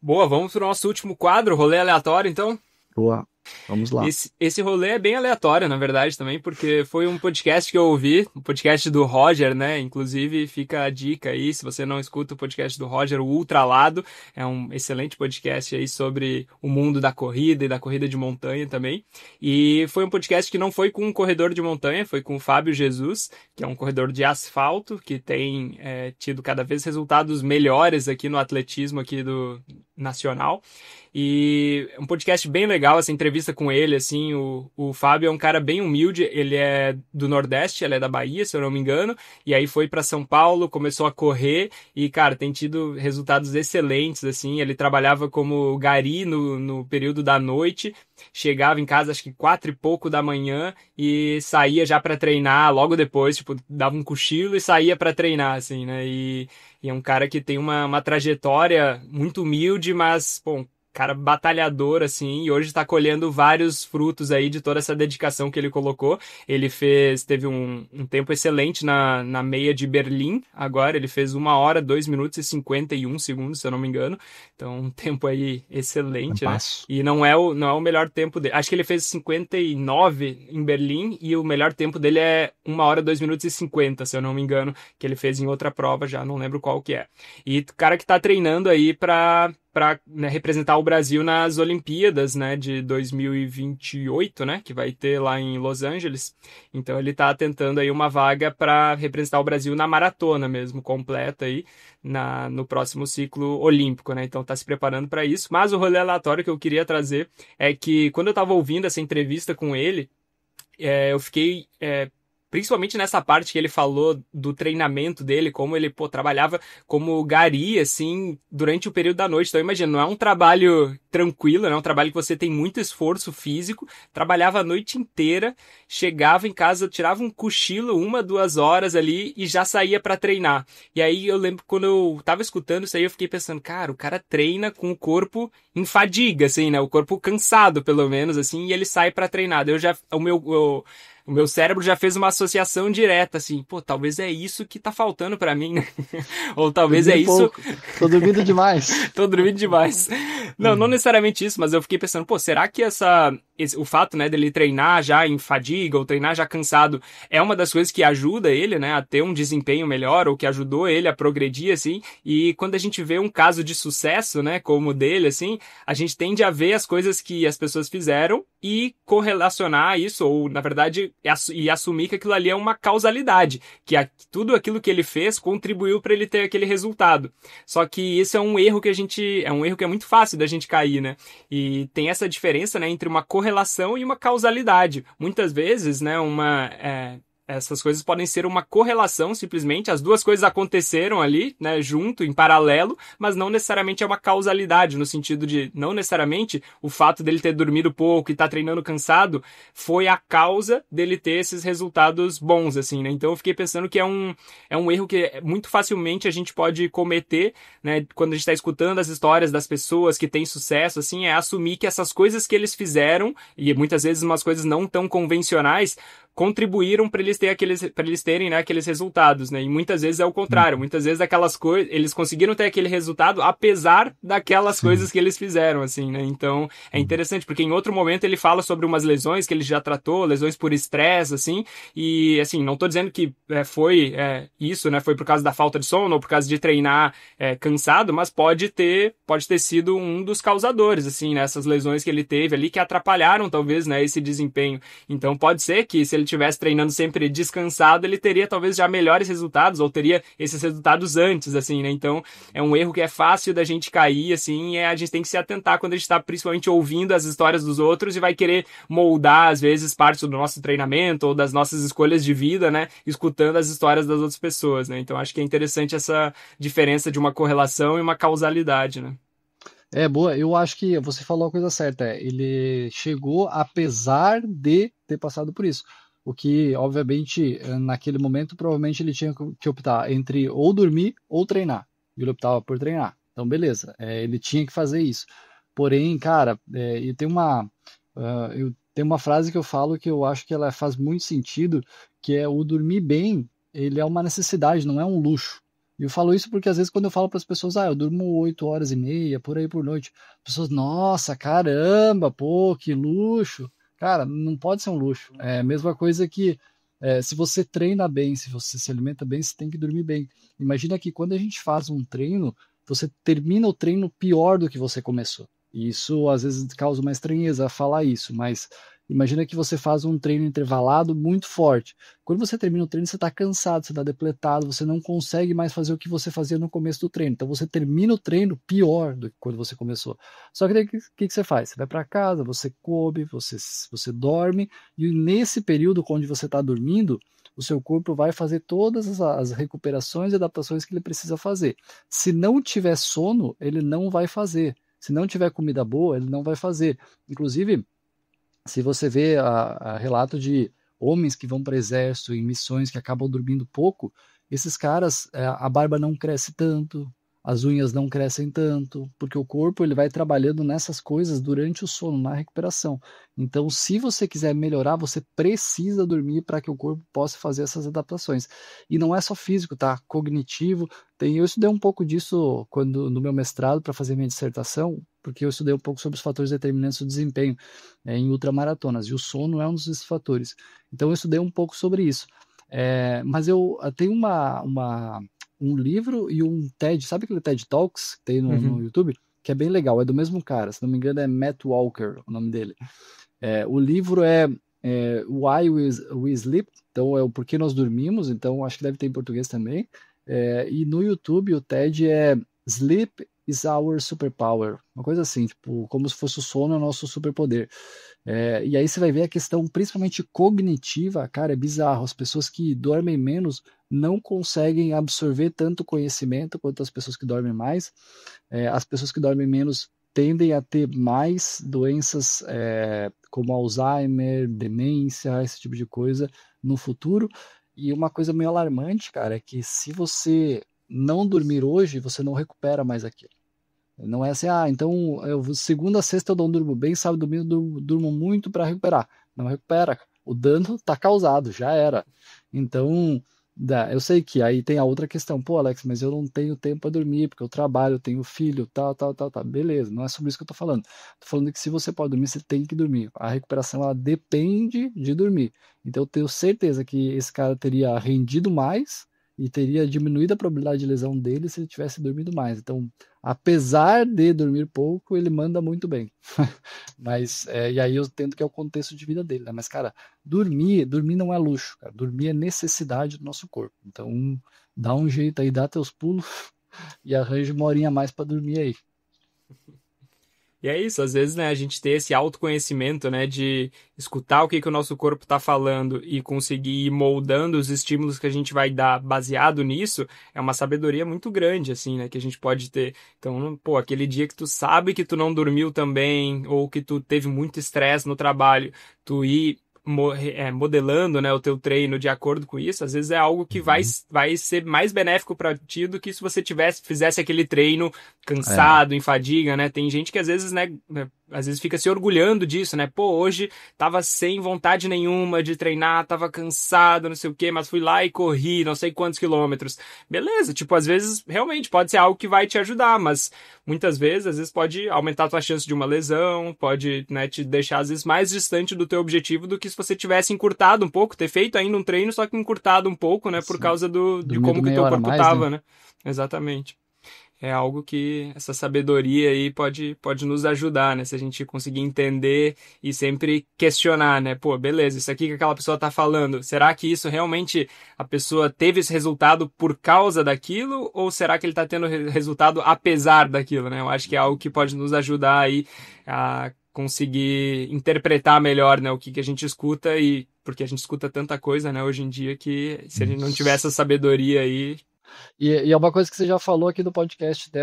Boa, vamos para o nosso último quadro, rolê aleatório, então? Boa, vamos lá. Esse rolê é bem aleatório, na verdade, também, porque foi um podcast que eu ouvi, um podcast do Roger, né? Inclusive, fica a dica aí, se você não escuta o podcast do Roger, o Ultralado, é um excelente podcast aí sobre o mundo da corrida e da corrida de montanha também. E foi um podcast que não foi com um corredor de montanha, foi com o Fábio Jesus, que é um corredor de asfalto, que tem tido cada vez resultados melhores aqui no atletismo aqui nacional. E um podcast bem legal, essa entrevista com ele, assim, o Fábio é um cara bem humilde, ele é do Nordeste, ele é da Bahia, se eu não me engano, e aí foi para São Paulo, começou a correr e, cara, tem tido resultados excelentes, assim, ele trabalhava como gari no período da noite, chegava em casa acho que 4 e pouco da manhã e saía já para treinar logo depois, tipo, dava um cochilo e saía para treinar, assim, né, e é um cara que tem uma trajetória muito humilde, mas, bom, cara batalhador, assim, e hoje está colhendo vários frutos aí de toda essa dedicação que ele colocou. Ele teve um tempo excelente na meia de Berlim, agora ele fez 1 hora, 2 minutos e 51 segundos, se eu não me engano. Então, um tempo aí excelente, né? E não é o melhor tempo dele. Acho que ele fez 59 em Berlim e o melhor tempo dele é 1 hora, 2 minutos e 50, se eu não me engano, que ele fez em outra prova já, não lembro qual que é. E o cara que tá treinando aí para né, representar o Brasil nas Olimpíadas, né, de 2028, né, que vai ter lá em Los Angeles. Então ele está tentando aí uma vaga para representar o Brasil na maratona mesmo, completa aí, no próximo ciclo olímpico, né? Então está se preparando para isso. Mas o rolê aleatório que eu queria trazer é que quando eu estava ouvindo essa entrevista com ele, eu fiquei principalmente nessa parte que ele falou do treinamento dele, como ele, trabalhava como gari, assim, durante o período da noite. Então, imagina, não é um trabalho tranquilo, né? É um trabalho que você tem muito esforço físico, trabalhava a noite inteira, chegava em casa, tirava um cochilo, 1, 2 horas ali e já saía para treinar. E aí eu lembro, quando eu tava escutando isso aí, eu fiquei pensando, cara, o cara treina com o corpo em fadiga, assim, né? O corpo cansado, pelo menos, assim, e ele sai para treinar. O meu cérebro já fez uma associação direta, assim, talvez é isso que tá faltando pra mim, né? Ou talvez Dormi é isso... pouco. Tô dormindo demais. Tô dormindo demais. Não necessariamente isso, mas eu fiquei pensando, será que o fato, né, dele treinar já em fadiga ou treinar já cansado é uma das coisas que ajuda ele, né, a ter um desempenho melhor ou que ajudou ele a progredir, assim, e quando a gente vê um caso de sucesso, né, como o dele, assim, a gente tende a ver as coisas que as pessoas fizeram e correlacionar isso, ou, na verdade, e assumir que aquilo ali é uma causalidade, que tudo aquilo que ele fez contribuiu para ele ter aquele resultado. Só que isso é um erro que é muito fácil da gente cair, né? E tem essa diferença, né, entre uma correlação e uma causalidade. Muitas vezes, né, essas coisas podem ser uma correlação, simplesmente, as duas coisas aconteceram ali, né, junto, em paralelo, mas não necessariamente é uma causalidade, no sentido de, não necessariamente, o fato dele ter dormido pouco e estar treinando cansado foi a causa dele ter esses resultados bons, assim, né, então eu fiquei pensando que é um erro que muito facilmente a gente pode cometer, né, quando a gente está escutando as histórias das pessoas que têm sucesso, assim, é assumir que essas coisas que eles fizeram, e muitas vezes umas coisas não tão convencionais, contribuíram para eles terem, né, aqueles resultados, né? E muitas vezes é o contrário. Muitas vezes aquelas coisas, eles conseguiram ter aquele resultado apesar daquelas coisas que eles fizeram, assim, né? Então, é interessante, porque em outro momento ele fala sobre umas lesões que ele já tratou, lesões por estresse, assim, e, assim, não tô dizendo que foi isso, né? Foi por causa da falta de sono ou por causa de treinar cansado, mas pode ter sido um dos causadores, assim, né? Essas lesões que ele teve ali que atrapalharam, talvez, né, esse desempenho. Então, pode ser que se ele estivesse treinando sempre descansado, ele teria talvez já melhores resultados, ou teria esses resultados antes, assim, né? Então, é um erro que é fácil da gente cair, assim, e a gente tem que se atentar quando a gente está principalmente ouvindo as histórias dos outros e vai querer moldar, às vezes, parte do nosso treinamento ou das nossas escolhas de vida, né? Escutando as histórias das outras pessoas, né? Então, acho que é interessante essa diferença de uma correlação e uma causalidade, né? Boa, eu acho que você falou a coisa certa. Ele chegou apesar de ter passado por isso. O que, obviamente, naquele momento, provavelmente ele tinha que optar entre ou dormir ou treinar. E ele optava por treinar. Então, beleza, ele tinha que fazer isso. Porém, cara, e eu tenho uma frase que eu falo que eu acho que ela faz muito sentido, que é o dormir bem, ele é uma necessidade, não é um luxo. E eu falo isso porque às vezes quando eu falo para as pessoas, eu durmo 8 horas e meia, por aí por noite, as pessoas, nossa, caramba, pô, que luxo. Cara, não pode ser um luxo. É a mesma coisa que se você treina bem, se você se alimenta bem, você tem que dormir bem. Imagina que quando a gente faz um treino, você termina o treino pior do que você começou. E isso às vezes causa uma estranheza falar isso, mas imagina que você faz um treino intervalado muito forte. Quando você termina o treino, você está cansado, você está depletado, você não consegue mais fazer o que você fazia no começo do treino. Então você termina o treino pior do que quando você começou. Só que daí o que você faz? Você vai para casa, você come, você dorme, e nesse período onde você está dormindo, o seu corpo vai fazer todas as recuperações e adaptações que ele precisa fazer. Se não tiver sono, ele não vai fazer. Se não tiver comida boa, ele não vai fazer. Inclusive, se você vê a relato de homens que vão para o exército em missões que acabam dormindo pouco, esses caras, a barba não cresce tanto, as unhas não crescem tanto, porque o corpo ele vai trabalhando nessas coisas durante o sono, na recuperação. Então, se você quiser melhorar, você precisa dormir para que o corpo possa fazer essas adaptações. E não é só físico, tá? Cognitivo. Eu estudei um pouco disso no meu mestrado para fazer minha dissertação, porque eu estudei um pouco sobre os fatores determinantes do desempenho em ultramaratonas, e o sono é um desses fatores. Então, eu estudei um pouco sobre isso. Mas eu tenho um livro e um TED, sabe aquele TED Talks que tem no YouTube? Que é bem legal, é do mesmo cara, se não me engano é Matt Walker, o nome dele. O livro é Why We Sleep, então é o Porquê Nós Dormimos, então acho que deve ter em português também. E no YouTube o TED é Sleep is Our Superpower, uma coisa assim, tipo, como se fosse o sono é o nosso superpoder. E aí você vai ver a questão principalmente cognitiva, cara, é bizarro. As pessoas que dormem menos não conseguem absorver tanto conhecimento quanto as pessoas que dormem mais. As pessoas que dormem menos tendem a ter mais doenças como Alzheimer, demência, esse tipo de coisa no futuro. E uma coisa meio alarmante, cara, é que se você não dormir hoje, você não recupera mais aquilo. Não é assim, então segunda a sexta eu não durmo bem, sábado e domingo eu durmo muito para recuperar. Não recupera. O dano está causado, já era. Então, eu sei que aí tem a outra questão. Pô, Alex, mas eu não tenho tempo para dormir, porque eu trabalho, eu tenho filho, tal. Beleza, não é sobre isso que eu tô falando. Tô falando que se você pode dormir, você tem que dormir. A recuperação, ela depende de dormir. Então, eu tenho certeza que esse cara teria rendido mais e teria diminuído a probabilidade de lesão dele se ele tivesse dormido mais. Então, apesar de dormir pouco, ele manda muito bem. Mas, e aí eu entendo que é o contexto de vida dele, né? Mas, cara, dormir não é luxo, cara. Dormir é necessidade do nosso corpo. Então, dá um jeito aí, dá teus pulos e arranja uma horinha a mais para dormir aí. E é isso, às vezes, né, a gente ter esse autoconhecimento, né, de escutar o que o nosso corpo está falando e conseguir ir moldando os estímulos que a gente vai dar baseado nisso, é uma sabedoria muito grande, assim, né, que a gente pode ter. Então, pô, aquele dia que tu sabe que tu não dormiu também, ou que tu teve muito estresse no trabalho, tu ir modelando, né, o teu treino de acordo com isso, às vezes é algo que vai ser mais benéfico para ti do que se você fizesse aquele treino cansado, em fadiga, né? Tem gente que às vezes, né, às vezes fica se orgulhando disso, né? Pô, hoje tava sem vontade nenhuma de treinar, tava cansado, não sei o quê, mas fui lá e corri não sei quantos quilômetros. Beleza, tipo, às vezes realmente pode ser algo que vai te ajudar, mas muitas vezes, às vezes pode aumentar a tua chance de uma lesão, pode, né, te deixar às vezes mais distante do teu objetivo do que se você tivesse encurtado um pouco, ter feito ainda um treino, só que encurtado um pouco, né, por causa de como que o teu corpo tava, né? Exatamente. É algo que essa sabedoria aí pode nos ajudar, né? Se a gente conseguir entender e sempre questionar, né? Pô, beleza, isso aqui que aquela pessoa tá falando, será que isso realmente a pessoa teve esse resultado por causa daquilo? Ou será que ele tá tendo resultado apesar daquilo, né? Eu acho que é algo que pode nos ajudar aí a conseguir interpretar melhor, né? O que a gente escuta e porque a gente escuta tanta coisa, né? Hoje em dia que se a gente não tiver essa sabedoria aí. E é uma coisa que você já falou aqui no podcast, né?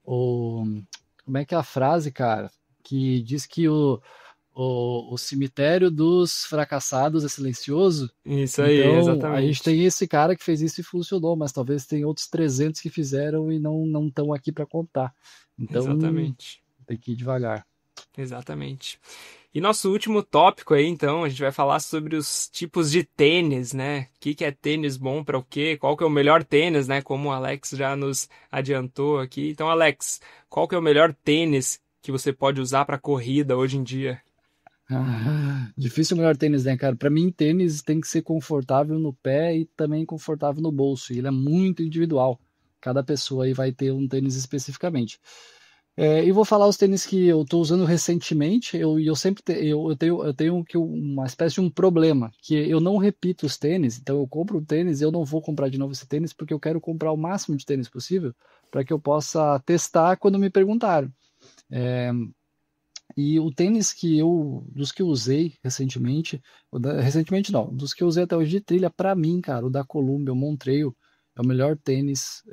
Como é que é a frase, cara? Que diz que o cemitério dos fracassados é silencioso. Isso aí, Então, exatamente. a gente tem esse cara que fez isso e funcionou, mas talvez tem outros 300 que fizeram e não estão aqui para contar. Então, exatamente. Tem que ir devagar. Exatamente. E nosso último tópico aí, então, a gente vai falar sobre os tipos de tênis, né? O que é tênis bom para o quê? Qual que é o melhor tênis, né? Como o Alex já nos adiantou aqui. Então, Alex, qual que é o melhor tênis que você pode usar para corrida hoje em dia? Difícil o melhor tênis, né, cara? Para mim, tênis tem que ser confortável no pé e também confortável no bolso. E ele é muito individual. Cada pessoa aí vai ter um tênis especificamente. E vou falar os tênis que eu estou usando recentemente. Eu sempre uma espécie de um problema, que eu não repito os tênis. Então eu compro o tênis, eu não vou comprar de novo esse tênis porque eu quero comprar o máximo de tênis possível para que eu possa testar quando me perguntarem. E o tênis dos que eu usei recentemente, recentemente não, dos que eu usei até hoje de trilha, para mim, cara, o da Columbia, o Montrail, é o melhor tênis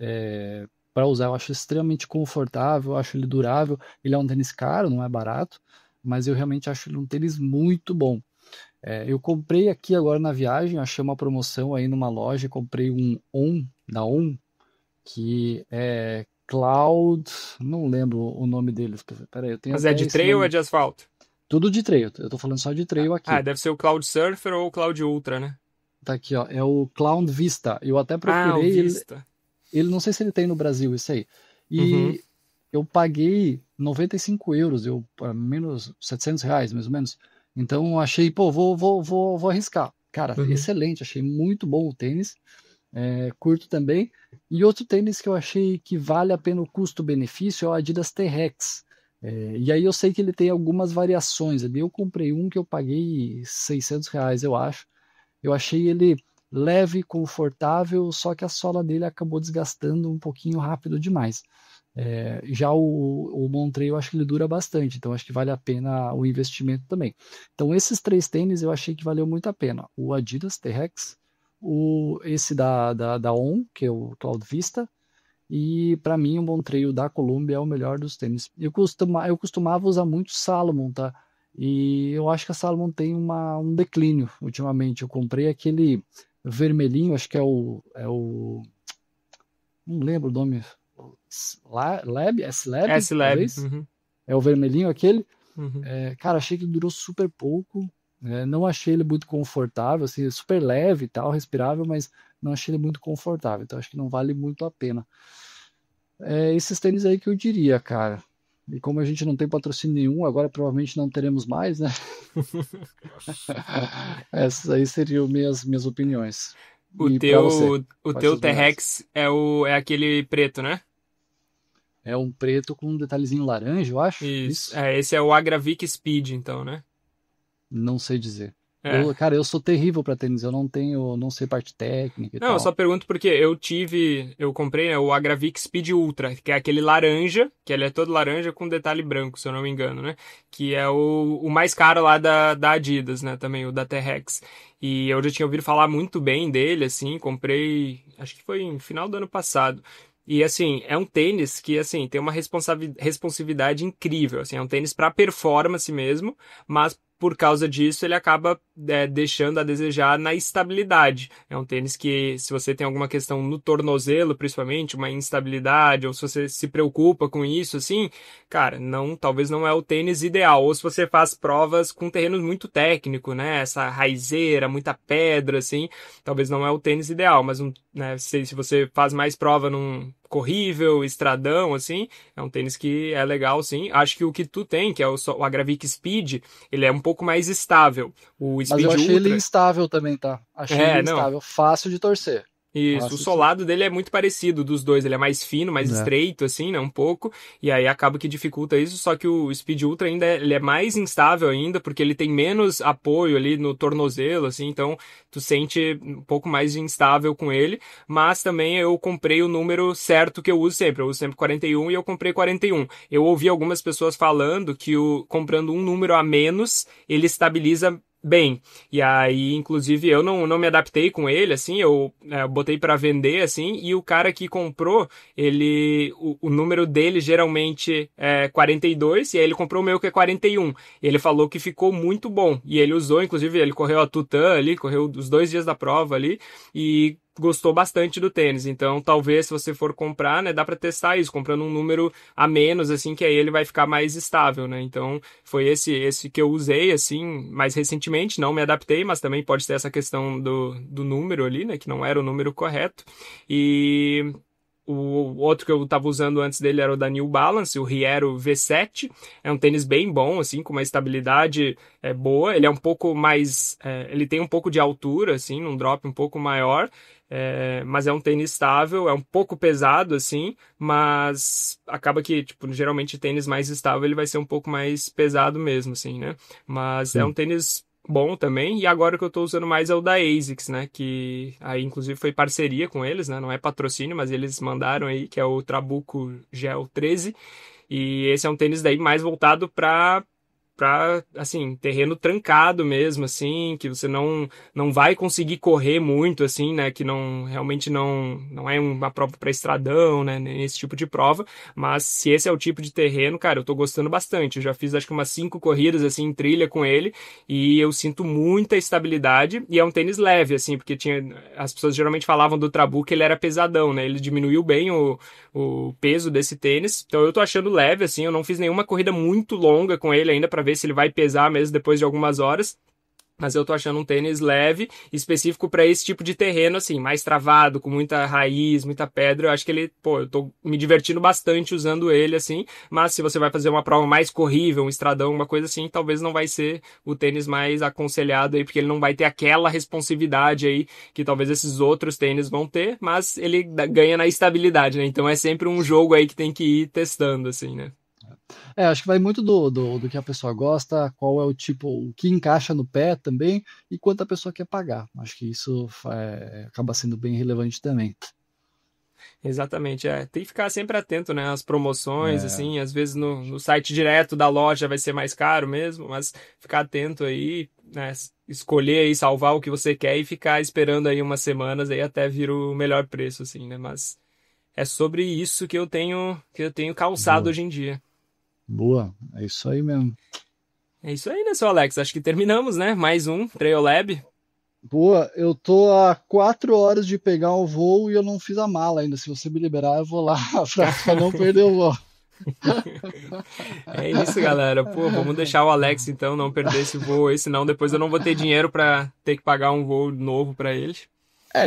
para usar. Eu acho extremamente confortável, eu acho ele durável. Ele é um tênis caro, não é barato, mas eu realmente acho ele um tênis muito bom. Eu comprei aqui agora na viagem, achei uma promoção aí numa loja, comprei um On, da On, que é Cloud, não lembro o nome deles. Peraí, eu tenho Mas é até de esse trail ou é nome. de asfalto? Tudo de trail. Eu tô falando só de trail Ah, aqui. deve ser o Cloud Surfer ou o Cloud Ultra, né? Tá aqui, ó. É o Cloud Vista. Eu até Ah, o procurei ele. Vista. Ele não sei se ele tem no Brasil, isso aí. Uhum. E eu paguei 95 euros, menos R$ 700, mais ou menos. Então eu achei, pô, vou arriscar. Cara, Uhum. excelente. Achei muito bom o tênis. Curto também. E outro tênis que eu achei que vale a pena o custo-benefício é o Adidas T-Rex. E aí eu sei que ele tem algumas variações. Ali eu comprei um que eu paguei R$ 600, eu acho. Eu achei ele leve, confortável, só que a sola dele acabou desgastando um pouquinho rápido demais. Já o Montrail eu acho que ele dura bastante, então acho que vale a pena o investimento também. Então esses três tênis eu achei que valeu muito a pena. O Adidas T-Rex, esse da On, que é o Cloud Vista, e para mim o Montrail da Columbia é o melhor dos tênis. Eu costumava usar muito Salomon, tá? E eu acho que a Salomon tem um declínio ultimamente. Eu comprei aquele vermelhinho, acho que não lembro o nome. S-Lab, S-Lab. talvez? Uhum. É o vermelhinho aquele. Uhum. Cara, achei que durou super pouco. Não achei ele muito confortável, assim, super leve e tal, respirável, mas não achei ele muito confortável. Então acho que não vale muito a pena. Esses tênis aí que eu diria, cara. E como a gente não tem patrocínio nenhum, agora provavelmente não teremos mais, né? Essas aí seriam minhas opiniões. O E pra você, o quais são teu os melhores? T-Rex é aquele preto, né? É um preto com um detalhezinho laranja, eu acho. Isso. Isso? Esse é o Agravic Speed, então, né? Não sei dizer. É. Cara, eu sou terrível pra tênis. Eu não sei parte técnica e Não, eu só tal. pergunto porque eu comprei, né, o Agravic Speed Ultra, que é aquele laranja, que ele é todo laranja com detalhe branco, se eu não me engano, né? Que é o mais caro lá da Adidas, né, também, o da T-Rex. E eu já tinha ouvido falar muito bem dele, assim, comprei, acho que foi em final do ano passado. E assim, é um tênis que assim tem uma responsividade incrível, assim, é um tênis para performance mesmo, mas por causa disso ele acaba deixando a desejar na estabilidade. É um tênis que, se você tem alguma questão no tornozelo, principalmente, uma instabilidade, ou se você se preocupa com isso, assim, cara, não, talvez não é o tênis ideal. Ou se você faz provas com terrenos muito técnico, né? Essa raizeira, muita pedra, assim, talvez não é o tênis ideal. Mas né, se você faz mais prova num corrível, estradão, assim, é um tênis que é legal, sim. Acho que o que tu tem, que é o Agravic Speed, ele é um pouco mais estável. O Mas eu Speed achei ele Ultra, instável também, tá? Achei ele não. instável. Fácil de torcer. Isso, o Fácil de... solado dele é muito parecido dos dois, ele é mais fino, mais É. estreito, assim, né, um pouco, e aí acaba que dificulta isso, só que o Speed Ultra ainda ele é mais instável ainda, porque ele tem menos apoio ali no tornozelo, assim, então tu sente um pouco mais instável com ele, mas também eu comprei o número certo que eu uso sempre 41 e eu comprei 41. Eu ouvi algumas pessoas falando que comprando um número a menos, ele estabiliza bem. E aí, inclusive, eu não me adaptei com ele, assim, eu botei para vender, assim, e o cara que comprou, o número dele geralmente é 42, e aí ele comprou o meu que é 41. E ele falou que ficou muito bom. E ele usou, inclusive, ele correu a Tutã ali, correu os 2 dias da prova ali, e gostou bastante do tênis. Então, talvez se você for comprar, né, dá para testar isso, comprando um número a menos, assim, que aí ele vai ficar mais estável, né? Então, foi esse que eu usei, assim, mais recentemente, não me adaptei, mas também pode ter essa questão do número ali, né, que não era o número correto. E O outro que eu tava usando antes dele era o da New Balance, o Riero V7. É um tênis bem bom, assim, com uma estabilidade boa. Ele é um pouco mais... ele tem um pouco de altura, assim, um drop um pouco maior. Mas é um tênis estável, é um pouco pesado, assim, mas acaba que, tipo, geralmente tênis mais estável ele vai ser um pouco mais pesado mesmo, assim, né? Mas é um tênis bom também, e agora o que eu tô usando mais é o da ASICS, né, que aí inclusive foi parceria com eles, né, não é patrocínio, mas eles mandaram aí, que é o Trabuco Gel 13, e esse é um tênis daí mais voltado para assim, terreno trancado mesmo, assim, que você não vai conseguir correr muito, assim, né, que realmente não é uma prova para estradão, né, esse tipo de prova, mas se esse é o tipo de terreno, cara, eu tô gostando bastante, eu já fiz acho que umas 5 corridas, assim, em trilha com ele, e eu sinto muita estabilidade, e é um tênis leve, assim, porque as pessoas geralmente falavam do Trabuco que ele era pesadão, né, ele diminuiu bem o peso desse tênis, então eu tô achando leve, assim, eu não fiz nenhuma corrida muito longa com ele ainda para ver se ele vai pesar mesmo depois de algumas horas, mas eu tô achando um tênis leve, específico para esse tipo de terreno, assim, mais travado, com muita raiz, muita pedra. Eu acho que ele, eu tô me divertindo bastante usando ele, assim, mas se você vai fazer uma prova mais corrível, um estradão, uma coisa assim, talvez não vai ser o tênis mais aconselhado aí, porque ele não vai ter aquela responsividade aí que talvez esses outros tênis vão ter, mas ele ganha na estabilidade, né? Então é sempre um jogo aí que tem que ir testando, assim, né? Acho que vai muito do que a pessoa gosta, qual é o tipo, o que encaixa no pé também e quanto a pessoa quer pagar. Acho que isso acaba sendo bem relevante também. Exatamente, tem que ficar sempre atento, né, às promoções, assim, às vezes no site direto da loja vai ser mais caro mesmo, mas ficar atento aí, né, escolher aí, salvar o que você quer e ficar esperando aí umas semanas aí até vir o melhor preço, assim, né, mas é sobre isso que eu tenho calçado hoje em dia. Boa, é isso aí mesmo. É isso aí, né, seu Alex? Acho que terminamos, né? Mais um Trail Lab. Boa, eu tô a 4 horas de pegar o voo e eu não fiz a mala ainda. Se você me liberar, eu vou lá pra não perder o voo. É isso, galera. Pô, vamos deixar o Alex, então, não perder esse voo aí, senão depois eu não vou ter dinheiro pra ter que pagar um voo novo pra ele.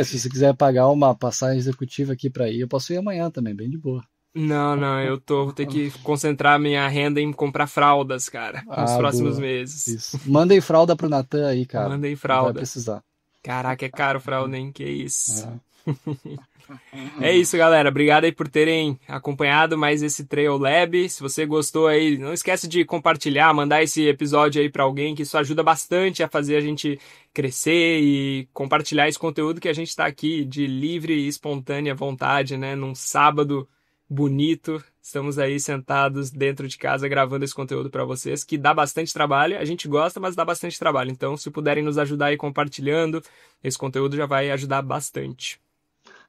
Se você quiser pagar uma passagem executiva aqui pra ir, eu posso ir amanhã também, bem de boa. Não, eu vou ter que concentrar minha renda em comprar fraldas, cara, nos próximos meses. Isso. Mandem fralda pro Natan aí, cara. Mandem fralda. Vai precisar. Caraca, é caro fralda, hein? Que isso. É isso, galera. Obrigado aí por terem acompanhado mais esse Trail Lab. Se você gostou aí, não esquece de compartilhar, mandar esse episódio aí pra alguém, que isso ajuda bastante a fazer a gente crescer e compartilhar esse conteúdo que a gente tá aqui de livre e espontânea vontade, né? Num sábado bonito, estamos aí sentados dentro de casa gravando esse conteúdo para vocês, que dá bastante trabalho, a gente gosta, mas dá bastante trabalho, então se puderem nos ajudar aí compartilhando, esse conteúdo já vai ajudar bastante.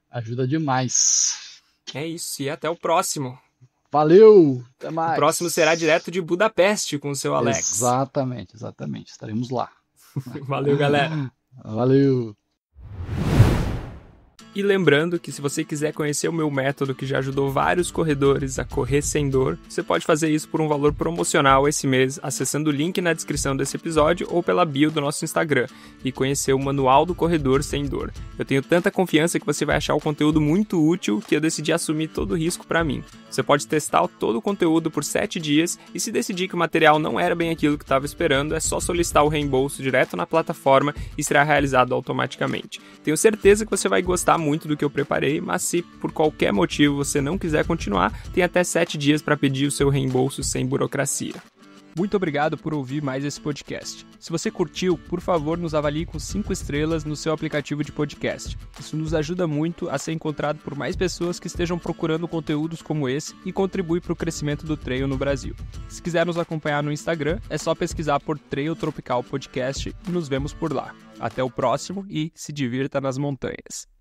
Ajuda demais. É isso, e até o próximo. Valeu, até mais. O próximo será direto de Budapeste com o seu Alex. Exatamente, estaremos lá. Valeu, galera. Valeu. E lembrando que se você quiser conhecer o meu método que já ajudou vários corredores a correr sem dor, você pode fazer isso por um valor promocional esse mês, acessando o link na descrição desse episódio ou pela bio do nosso Instagram, e conhecer o Manual do Corredor Sem Dor. Eu tenho tanta confiança que você vai achar o conteúdo muito útil que eu decidi assumir todo o risco para mim. Você pode testar todo o conteúdo por 7 dias e se decidir que o material não era bem aquilo que estava esperando, é só solicitar o reembolso direto na plataforma e será realizado automaticamente. Tenho certeza que você vai gostar muito do que eu preparei, mas se por qualquer motivo você não quiser continuar, tem até 7 dias para pedir o seu reembolso sem burocracia. Muito obrigado por ouvir mais esse podcast. Se você curtiu, por favor, nos avalie com 5 estrelas no seu aplicativo de podcast. Isso nos ajuda muito a ser encontrado por mais pessoas que estejam procurando conteúdos como esse e contribui para o crescimento do trail no Brasil. Se quiser nos acompanhar no Instagram, é só pesquisar por Trail Tropical Podcast e nos vemos por lá. Até o próximo e se divirta nas montanhas.